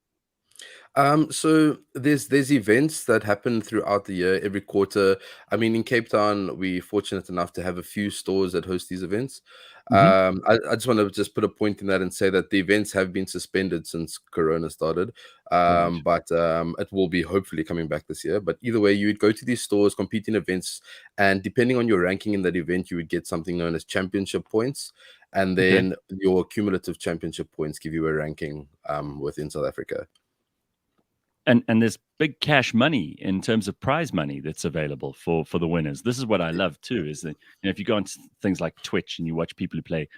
So there's events that happen throughout the year, every quarter. I mean, in Cape Town, we're fortunate enough to have a few stores that host these events. I just want to just put a point in that and say that the events have been suspended since Corona started, but it will be hopefully coming back this year. But either way, you would go to these stores, compete in events, and depending on your ranking in that event, you would get something known as championship points, and then your cumulative championship points give you a ranking within South Africa. And there's big cash money in terms of prize money that's available for the winners. This is what I love too, is that if you go on things like Twitch and you watch people who play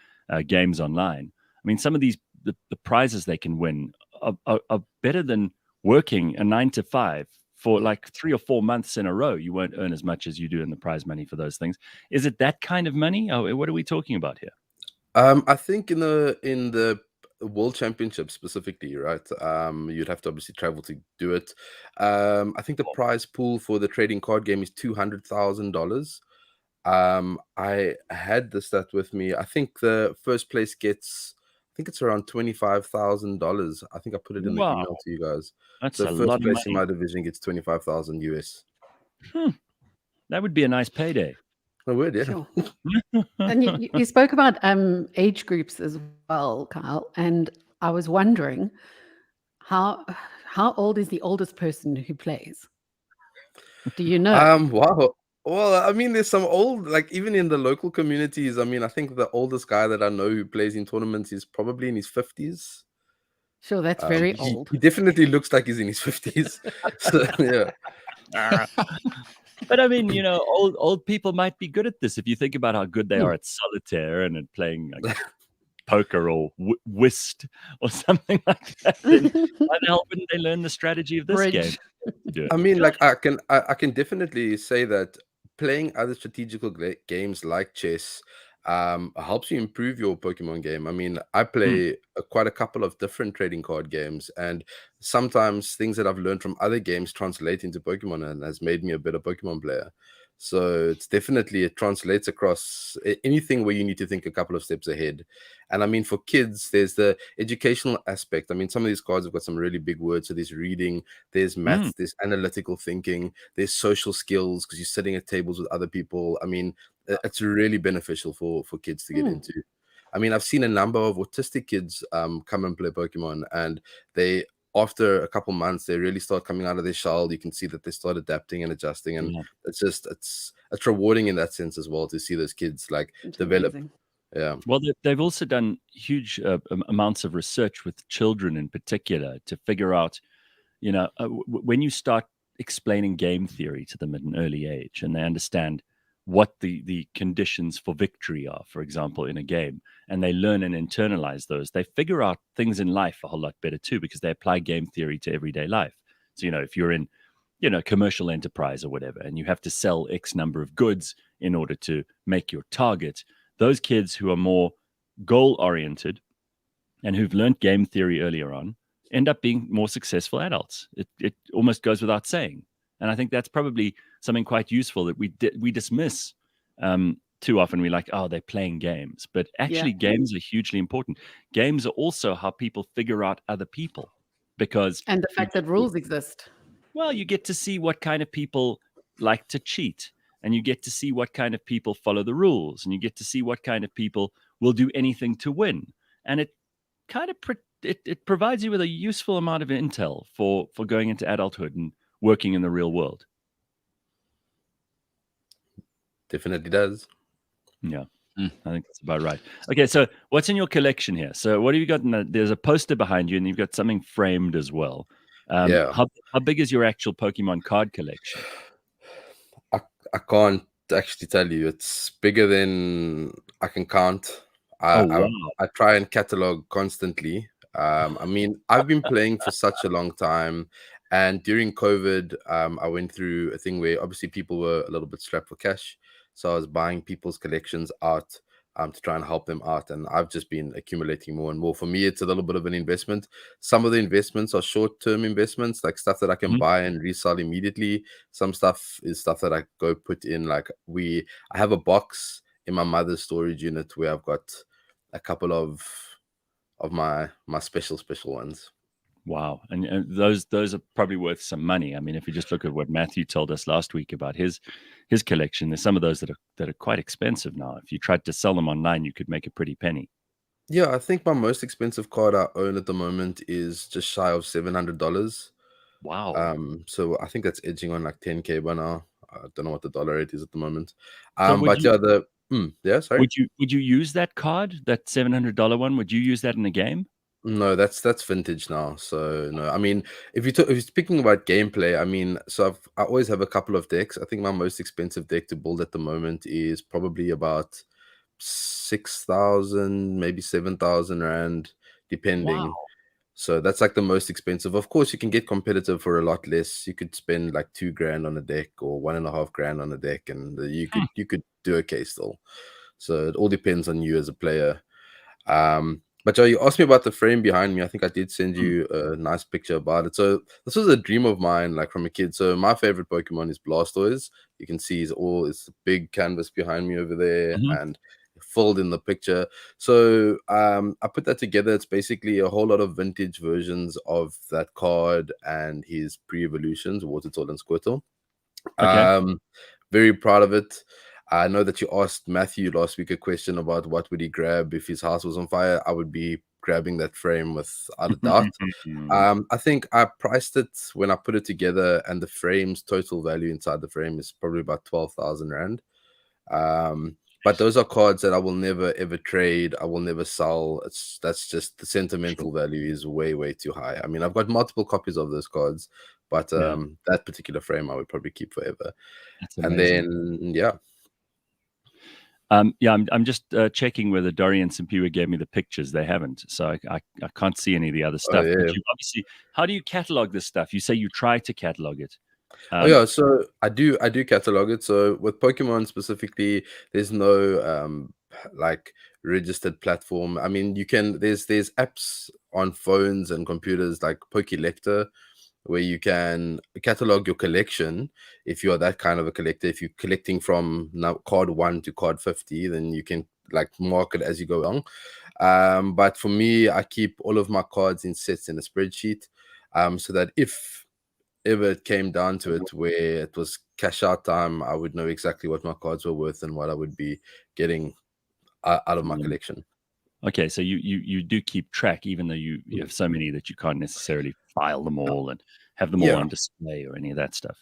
games online, I mean, some of these the prizes they can win are better than working a 9 to 5 for like 3 or 4 months in a row. You won't earn as much as you do in the prize money for those things. Is it that kind of money? Oh, what are we talking about here? I think in the World Championship specifically, right? You'd have to obviously travel to do it. I think the prize pool for the trading card game is $200,000. I had the stat with me. I think the first place gets, I think it's around $25,000. I think I put it in the email to you guys. That's the a first lot place of in money. my division gets 25,000 US. That would be a nice payday. I would, yeah. Sure. And you spoke about age groups as well, Kyle, and I was wondering how old is the oldest person who plays? Do you know? Wow. Well, I mean, there's some old, like even in the local communities. I mean, I think the oldest guy that I know who plays in tournaments is probably in his 50s. Sure, that's very He old. definitely looks like he's in his 50s. So, yeah. But I mean, old people might be good at this. If you think about how good they are at solitaire and at playing like poker or whist or something like that, then why the hell wouldn't they learn the strategy of this game? I mean, like I can definitely say that playing other strategical games like chess helps you improve your Pokemon game. I mean, I play quite a couple of different trading card games, and sometimes things that I've learned from other games translate into Pokemon and has made me a better Pokemon player. So it's definitely, it translates across anything where you need to think a couple of steps ahead. And I mean, for kids, there's the educational aspect. I mean, some of these cards have got some really big words. So there's reading, there's maths, there's analytical thinking, there's social skills because you're sitting at tables with other people. I mean, it's really beneficial for kids to get into. I mean, I've seen a number of autistic kids come and play Pokemon, and they, after a couple months, they really start coming out of their shell. You can see that they start adapting and adjusting, and it's rewarding in that sense as well to see those kids like develop. Yeah. Well, they've also done huge amounts of research with children in particular to figure out, when you start explaining game theory to them at an early age, and they understand what the conditions for victory are, for example, in a game, and they learn and internalize those, they figure out things in life a whole lot better too, because they apply game theory to everyday life. So, if you're in, commercial enterprise or whatever, and you have to sell X number of goods in order to make your target, those kids who are more goal-oriented and who've learned game theory earlier on end up being more successful adults. It almost goes without saying. And I think that's probably something quite useful that we dismiss too often. We're like, oh, they're playing games. But actually, games are hugely important. Games are also how people figure out other people. And the fact that rules exist. Well, you get to see what kind of people like to cheat. And you get to see what kind of people follow the rules. And you get to see what kind of people will do anything to win. And it kind of it provides you with a useful amount of intel for going into adulthood and working in the real world. Definitely does. Yeah, I think that's about right. Okay, so what's in your collection here? So what have you got? There's a poster behind you, and you've got something framed as well. How big is your actual Pokemon card collection? I can't actually tell you. It's bigger than I can count. I try and catalog constantly. I mean, I've been playing for such a long time. And during COVID, I went through a thing where obviously people were a little bit strapped for cash. So I was buying people's collections out to try and help them out. And I've just been accumulating more and more. For me, it's a little bit of an investment. Some of the investments are short-term investments, like stuff that I can buy and resell immediately. Some stuff is stuff that I go put in. Like I have a box in my mother's storage unit where I've got a couple of my special ones. Wow, and those are probably worth some money. I mean, if you just look at what Matthew told us last week about his collection, there's some of those that are quite expensive now. If you tried to sell them online, you could make a pretty penny. Yeah, I think my most expensive card I own at the moment is just shy of $700. Wow. So I think that's edging on like 10K by now. I don't know what the dollar rate is at the moment. So would But you yeah, sorry. would you use that card, that $700 one? Would you use that in a game? No, that's vintage now. So no, I mean, if you're speaking about gameplay, I mean, so I always have a couple of decks. I think my most expensive deck to build at the moment is probably about 6,000, maybe 7,000 rand, depending. Wow. So that's like the most expensive. Of course, you can get competitive for a lot less. You could spend like 2 grand on a deck or 1.5 grand on a deck, and you could do okay still. So it all depends on you as a player. But Joe, you asked me about the frame behind me. I think I did send you a nice picture about it. So this was a dream of mine, like from a kid. So my favorite Pokemon is Blastoise. You can see it's a big canvas behind me over there, and filled in the picture. So I put that together. It's basically a whole lot of vintage versions of that card and his pre-evolutions, Watertorn and Squirtle. Okay. Very proud of it. I know that you asked Matthew last week a question about what would he grab if his house was on fire. I would be grabbing that frame without a doubt. I think I priced it when I put it together, and the frame's total value inside the frame is probably about 12,000 rand. But those are cards that I will never ever trade. I will never sell. That's just the sentimental value is way too high. I mean, I've got multiple copies of those cards, but that particular frame I would probably keep forever. That's And amazing. then yeah. I'm just checking whether Dorian Simpiwa gave me the pictures. They haven't, so I can't see any of the other stuff. yeah. But you obviously, how do you catalog this stuff? You say you try to catalog it. Yeah, so I do catalog it. So with Pokemon specifically, there's no like registered platform. I mean, there's apps on phones and computers like Pokelector, where you can catalog your collection. If you are that kind of a collector, if you're collecting from now card 1 to card 50, then you can like mark it as you go along. But for me, I keep all of my cards in sets in a spreadsheet, so that if ever it came down to it where it was cash out time, I would know exactly what my cards were worth and what I would be getting out of my collection. Okay, so you do keep track, even though you have so many that you can't necessarily file them all and have them all on display or any of that stuff.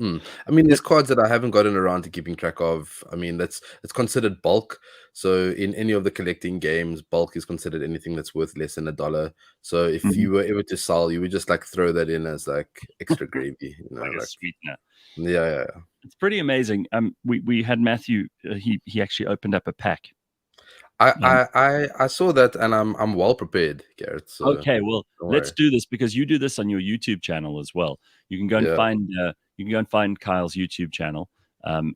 I mean, there's cards that I haven't gotten around to keeping track of. I mean, it's considered bulk. So in any of the collecting games, bulk is considered anything that's worth less than $1. So if you were ever to sell, you would just like throw that in as like extra gravy, like a sweetener. Yeah. It's pretty amazing. We had Matthew. He actually opened up a pack. I saw that, and I'm well prepared, Gareth. So okay, well, let's do this because you do this on your YouTube channel as well. You can go and find Kyle's YouTube channel.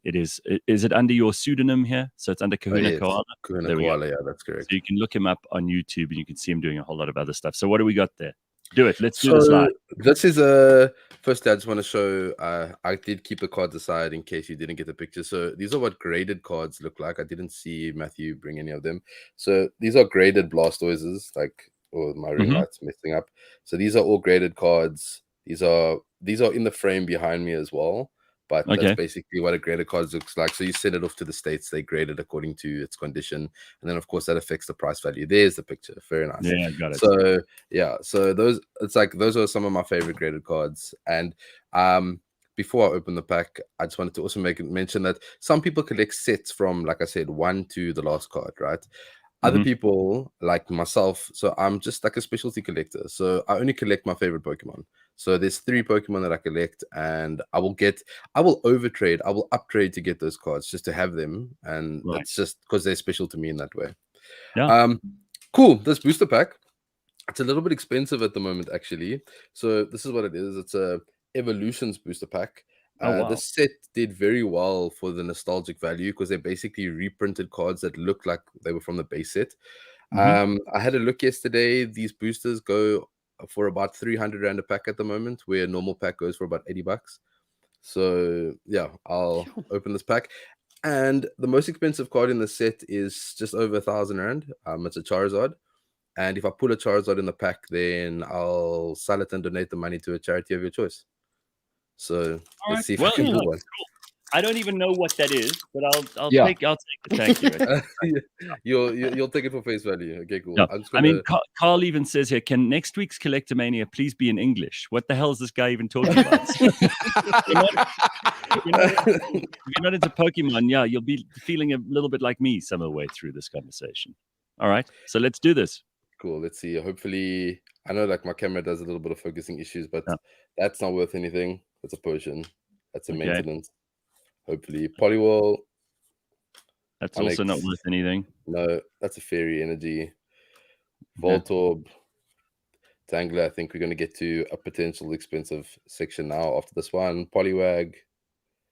Is it under your pseudonym here? So it's under Kahuna Koala. Kahuna Koala, yeah, that's correct. So you can look him up on YouTube, and you can see him doing a whole lot of other stuff. So what do we got there? Do it. Let's do this live. This is firstly, I just want to show. I did keep the cards aside in case you didn't get the picture. So these are what graded cards look like. I didn't see Matthew bring any of them. So these are graded Blastoises. My ring light's messing up. So these are all graded cards. These are in the frame behind me as well. But that's basically what a graded card looks like. So you send it off to the States, they grade it according to its condition. And then, of course, that affects the price value. There's the picture. Very nice. Yeah, got it. So, yeah. So those are some of my favorite graded cards. And before I open the pack, I just wanted to also mention that some people collect sets from, like I said, 1 to the last card, right? Other people, like myself, so I'm just like a specialty collector. So I only collect my favorite Pokemon. So there's 3 Pokemon that I collect, and I will overtrade, I will uptrade to get those cards just to have them. And it's just because they're special to me in that way. Yeah. Cool. This booster pack, it's a little bit expensive at the moment, actually. So this is what it is. It's a Evolutions booster pack. Wow. The set did very well for the nostalgic value because they basically reprinted cards that looked like they were from the base set. I had a look yesterday. These boosters go for about 300 rand a pack at the moment, where a normal pack goes for about $80. So yeah, I'll open this pack. And the most expensive card in the set is just over 1,000 rand. It's a Charizard. And if I pull a Charizard in the pack, then I'll sell it and donate the money to a charity of your choice. So let's see if I can pull one. Cool. I don't even know what that is, but I'll Yeah. take it. Thank you. You'll take it for face value. Okay, cool. No, I'm just I gonna... mean, Carl even says here, can next week's Collectomania please be in English? What the hell is this guy even talking about? If you're not into Pokemon, yeah, you'll be feeling a little bit like me some of the way through this conversation. All right, so let's do this. Cool. Let's see. Hopefully, I know like my camera does a little bit of focusing issues, but that's not worth anything. That's a potion. That's a maintenance. Hopefully, Poliwall. That's also not worth anything. No, that's a fairy energy. Voltorb. Tangler. I think we're going to get to a potential expensive section now after this one. Poliwag.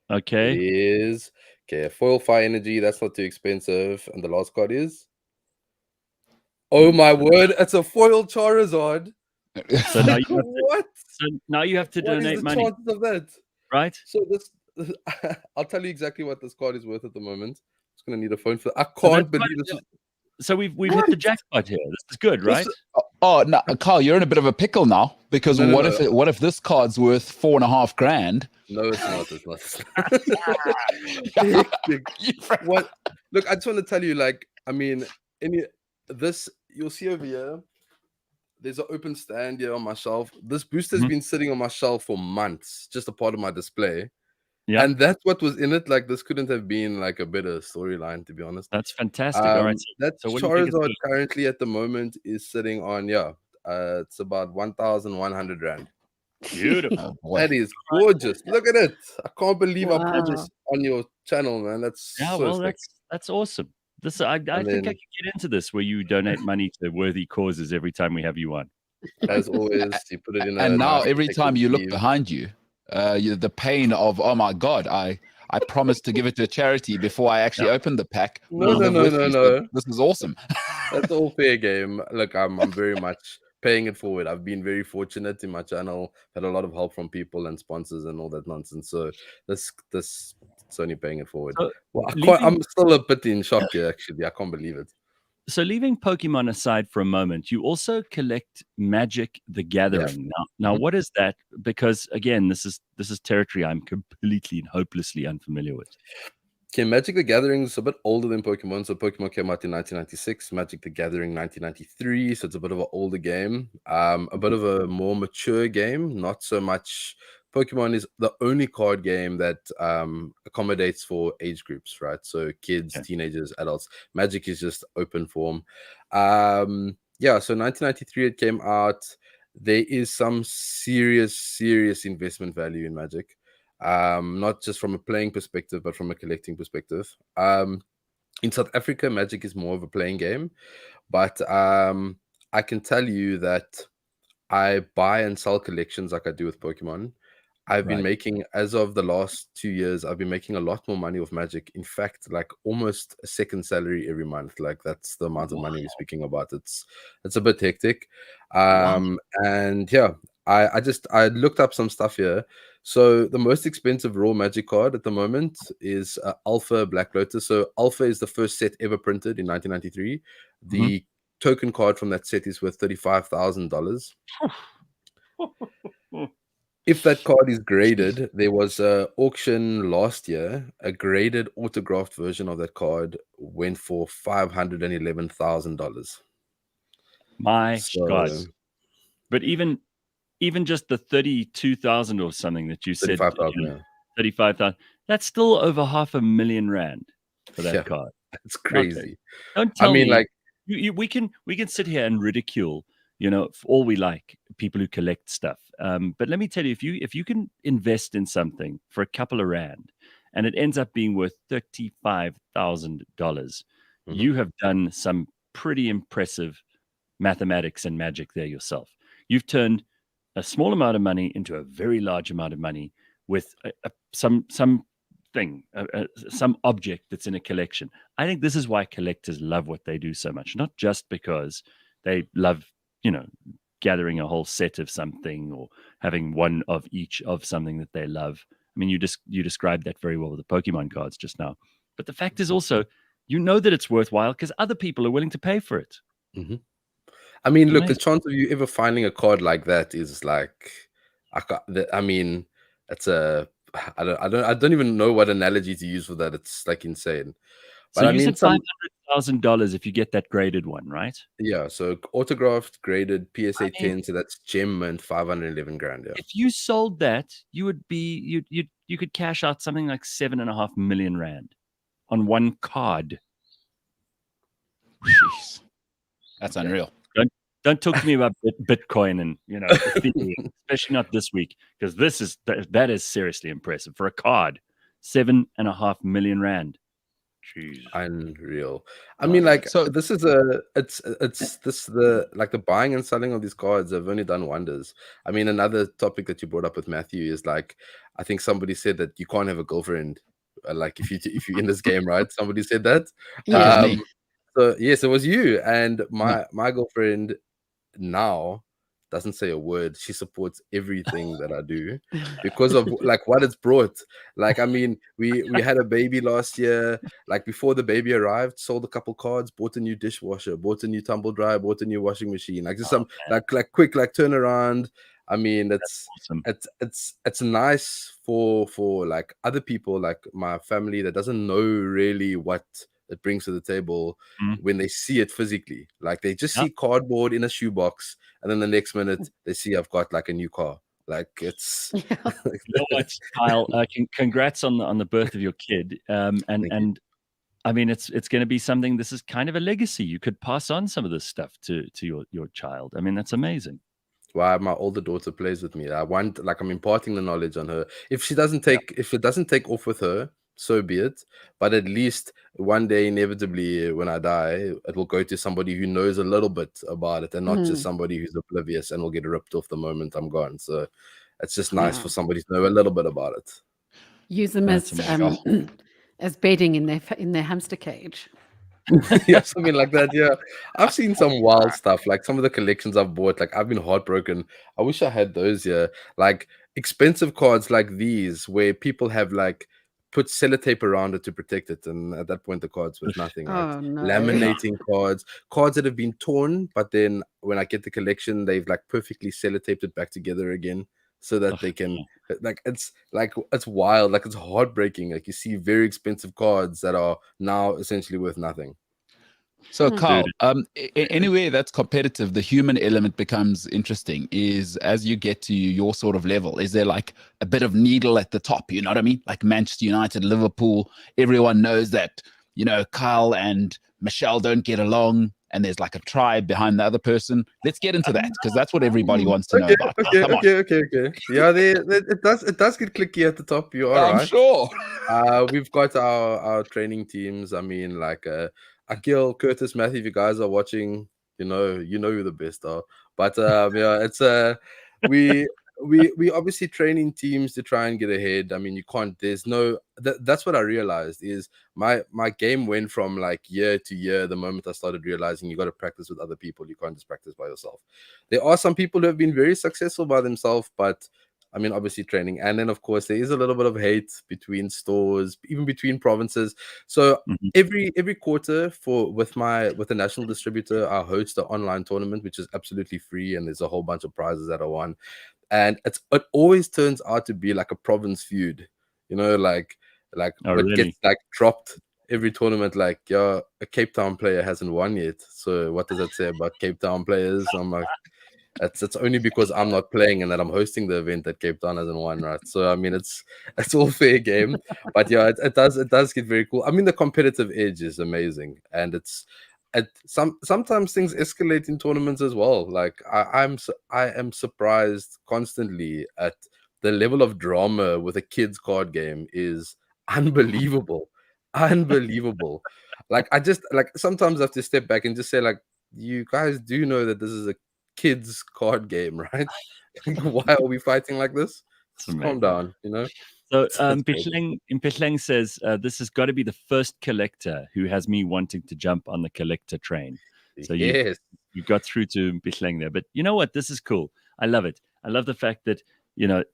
Okay. Is okay. Foil fire energy. That's not too expensive. And the last card is. Oh my word! It's a foil Charizard. So now you have what? So now you have to donate money. What is the chances of that? Right. So this, I'll tell you exactly what this card is worth at the moment. I'm just gonna need a phone for. I can't believe this. So we've hit the jackpot here. This is good, right? Oh no, Carl, you're in a bit of a pickle now because what if this card's worth $4,500? No, it's not. What? Look, I just want to tell you, like, I mean, this you'll see over here. There's an open stand here on my shelf. This booster's been sitting on my shelf for months, just a part of my display. Yeah, and that's what was in it. Like, this couldn't have been like a better storyline, to be honest. That's fantastic. All right, that Charizard currently at the moment is sitting on it's about 1,100 rand. Beautiful. That is gorgeous. Look at it. I can't believe I put this on your channel, man. That's that's awesome. This I think I could get into this where you donate money to worthy causes every time we have you on. As always, you put it in. And now every time you look behind you, the pain of, oh my God, I promised to give it to a charity before I actually opened the pack. No. This is awesome. That's all fair game. Look, I'm very much paying it forward. I've been very fortunate in my channel, had a lot of help from people and sponsors and all that nonsense. So this it's only paying it forward. I'm still a bit in shock here, actually. I can't believe it. So leaving Pokemon aside for a moment, you also collect Magic the Gathering. Now, what is that? Because again, this is territory I'm completely and hopelessly unfamiliar with. Okay, Magic the Gathering is a bit older than Pokemon. So Pokemon came out in 1996, Magic the Gathering 1993. So it's a bit of an older game, a bit of a more mature game. Not so much. Pokemon is the only card game that accommodates for age groups, right? So kids, teenagers, adults. Magic is just open form. So 1993 it came out. There is some serious investment value in Magic. Not just from a playing perspective, but from a collecting perspective. In South Africa, Magic is more of a playing game, but I can tell you that I buy and sell collections like I do with Pokemon. I've been making, as of the last 2 years, I've been making a lot more money with Magic. In fact, like almost a second salary every month. Like that's the amount of money we're speaking about. It's a bit hectic. And yeah, I looked up some stuff here. So the most expensive raw Magic card at the moment is Alpha Black Lotus. So Alpha is the first set ever printed in 1993. The token card from that set is worth $35,000. If that card is graded, there was an auction last year. A graded autographed version of that card went for $511,000. My God! But even just the 32,000 or something that you said, 35,000, 35,000. That's still over R500,000 for that card. It's crazy. Don't tell me. Like we can sit here and ridicule, all we like, people who collect stuff. But let me tell you, if you can invest in something for a couple of rand and it ends up being worth $35,000, you have done some pretty impressive mathematics and magic there yourself. You've turned a small amount of money into a very large amount of money with some object that's in a collection. I think this is why collectors love what they do so much, not just because they love, gathering a whole set of something or having one of each of something that they love. I mean, you described that very well with the Pokemon cards just now. But the fact is also, that it's worthwhile because other people are willing to pay for it. I mean, look, the Amazing. chance of you ever finding a card like that is like, I mean, it's a, I don't even know what analogy to use for that. It's like insane. So But I you mean, said $500,000 if you get that graded one, right? yeah. So autographed, graded, PSA I mean, 10. So that's gem and 511 grand. Yeah. if you sold that, you would be you could cash out something like 7.5 million rand on one card. Jeez. That's unreal. Don't talk to me about Bitcoin and Ethereum, especially not this week, because that is seriously impressive for a card. 7.5 million rand. Jeez. Unreal. I mean, like, So- this is the buying and selling of these cards have only done wonders. I mean, another topic that you brought up with Matthew is like, I think somebody said that you can't have a girlfriend, like if you're in this game, right? Somebody said that. Yeah, me. So yes, it was you. And my girlfriend now doesn't say a word. She supports everything that I do because of like what it's brought. Like, I mean, we had a baby last year. Like before the baby arrived, sold a couple cards, bought a new dishwasher, bought a new tumble dryer, bought a new washing machine. Like just some like quick like turnaround. I mean, That's awesome. it's nice for like other people, like my family that doesn't know really what it brings to the table when they see it physically. Like they just see cardboard in a shoebox, and then the next minute they see I've got like a new car. Like it's You know what, Kyle? Congrats on the birth of your kid. And I mean, it's going to be something. This is kind of a legacy. You could pass on some of this stuff to your child. I mean, that's amazing. Why my older daughter plays with me. I'm imparting the knowledge on her. If it doesn't take off with her, so be it. But at least one day, inevitably, when I die, it will go to somebody who knows a little bit about it, and not just somebody who's oblivious and will get ripped off the moment I'm gone. So it's just nice for somebody to know a little bit about it. Use them as bedding in their hamster cage. Yeah, something like that. Yeah, I've seen some wild stuff. Like some of the collections I've bought, like I've been heartbroken. I wish I had those here. Like expensive cards like these, where people have like put sellotape around it to protect it, and at that point the cards was nothing. Right? Oh, no. Laminating cards that have been torn, but then when I get the collection, they've like perfectly sellotaped it back together again, so that they can it's wild. Like it's heartbreaking. Like you see very expensive cards that are now essentially worth nothing. So Carl, anywhere that's competitive, the human element becomes interesting. Is as you get to your sort of level, is there like a bit of needle at the top? You know what I mean? Like Manchester United, Liverpool, everyone knows that, Kyle and Michelle don't get along, and there's like a tribe behind the other person. Let's get into that, because that's what everybody wants to know about. Okay. Yeah, it does get clicky at the top. You are right. I'm sure. We've got our training teams. I mean, like Akil, Curtis, Matthew, if you guys are watching, you know who the best are. But yeah, it's we obviously training teams to try and get ahead. I mean, you can't. There's no. That's what I realized is my game went from like year to year. The moment I started realizing you got to practice with other people, you can't just practice by yourself. There are some people who have been very successful by themselves, but I mean, obviously training. And then, of course, there is a little bit of hate between stores, even between provinces. So every quarter with the national distributor, I host an online tournament, which is absolutely free. And there's a whole bunch of prizes that I won. And it always turns out to be like a province feud, like it gets like dropped every tournament. Like, a Cape Town player hasn't won yet. So what does that say about Cape Town players? I'm like, it's only because I'm not playing and that I'm hosting the event that Cape Town hasn't won, right? So I mean, it's all fair game, but yeah, it does get very cool. I mean, the competitive edge is amazing, and sometimes things escalate in tournaments as well. Like I am surprised constantly at the level of drama with a kids card game is unbelievable. Like I just sometimes I have to step back and just say, like, you guys do know that this is a kids card game, right? Why are we fighting like this? Calm down, So Mpehleng says this has got to be the first collector who has me wanting to jump on the collector train. So yes, you got through to Mpehleng there. But you know what? This is cool. I love it. I love the fact that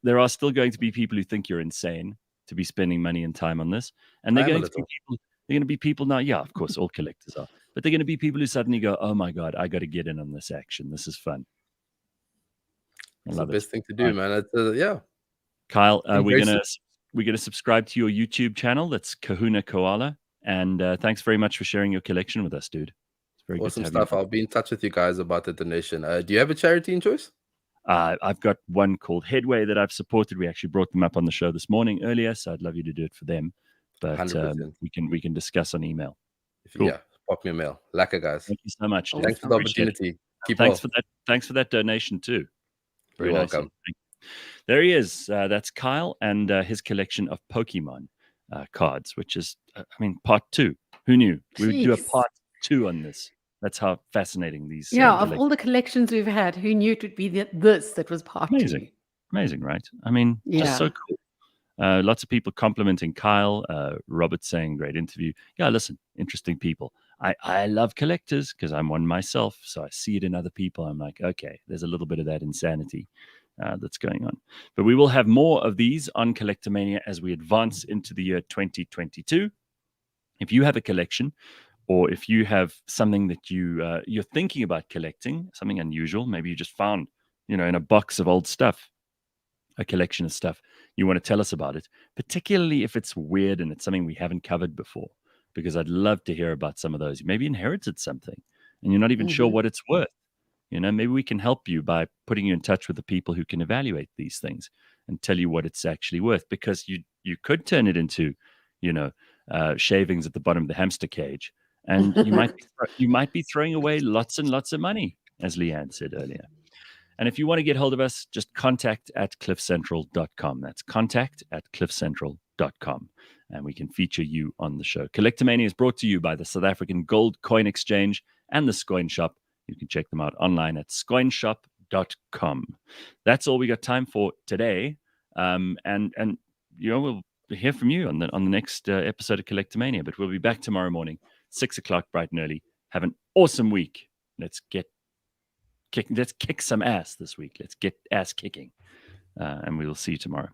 there are still going to be people who think you're insane to be spending money and time on this, and they're going to be people now. Yeah, of course, all collectors are. but they're going to be people who suddenly go, oh my God, I got to get in on this action. This is fun. I It's love the it. best thing to do, man. It's, yeah. Kyle, we're Embrace gonna subscribe to your YouTube channel. That's Kahuna Koala. And thanks very much for sharing your collection with us, dude. It's very Awesome good to have stuff. I'll be in touch with you guys about the donation. Do you have a charity in choice? I've got one called Headway that I've supported. We actually brought them up on the show this morning earlier, so I'd love you to do it for them. But 100%. we can discuss on email. Cool. Yeah, pop me a mail. Lekker, guys. Thank you so much. Dude. Thanks for the opportunity. Keep thanks well. for that. Thanks for that donation too. Very You're nice. welcome. There he is. That's Kyle and his collection of Pokemon cards, which is, part 2. Who knew? We would do a part 2 on this. That's how fascinating these. Of all the collections we've had, who knew it would be this that was part 2? Amazing, right? Just so cool. Lots of people complimenting Kyle. Robert saying, great interview. Yeah, listen, interesting people. I love collectors because I'm one myself, so I see it in other people. I'm like, okay, there's a little bit of that insanity that's going on. But we will have more of these on Collectomania as we advance into the year 2022. If you have a collection, or if you have something that you're thinking about collecting, something unusual, maybe you just found, in a box of old stuff, a collection of stuff, you want to tell us about it, particularly if it's weird and it's something we haven't covered before, because I'd love to hear about some of those. You maybe inherited something and you're not even sure what it's worth. Maybe we can help you by putting you in touch with the people who can evaluate these things and tell you what it's actually worth, because you could turn it into, shavings at the bottom of the hamster cage, and you might be throwing away lots and lots of money, as Leigh-Ann said earlier. And if you want to get hold of us, just contact@cliffcentral.com. That's contact@cliffcentral.com. And we can feature you on the show. Collectomania is brought to you by the South African Gold Coin Exchange and the Scoin Shop. You can check them out online at scoinshop.com. That's all we got time for today. And we'll hear from you on the next episode of Collectomania. But we'll be back tomorrow morning, 6 o'clock, bright and early. Have an awesome week. Let's kick some ass this week. Let's get ass kicking. And we will see you tomorrow.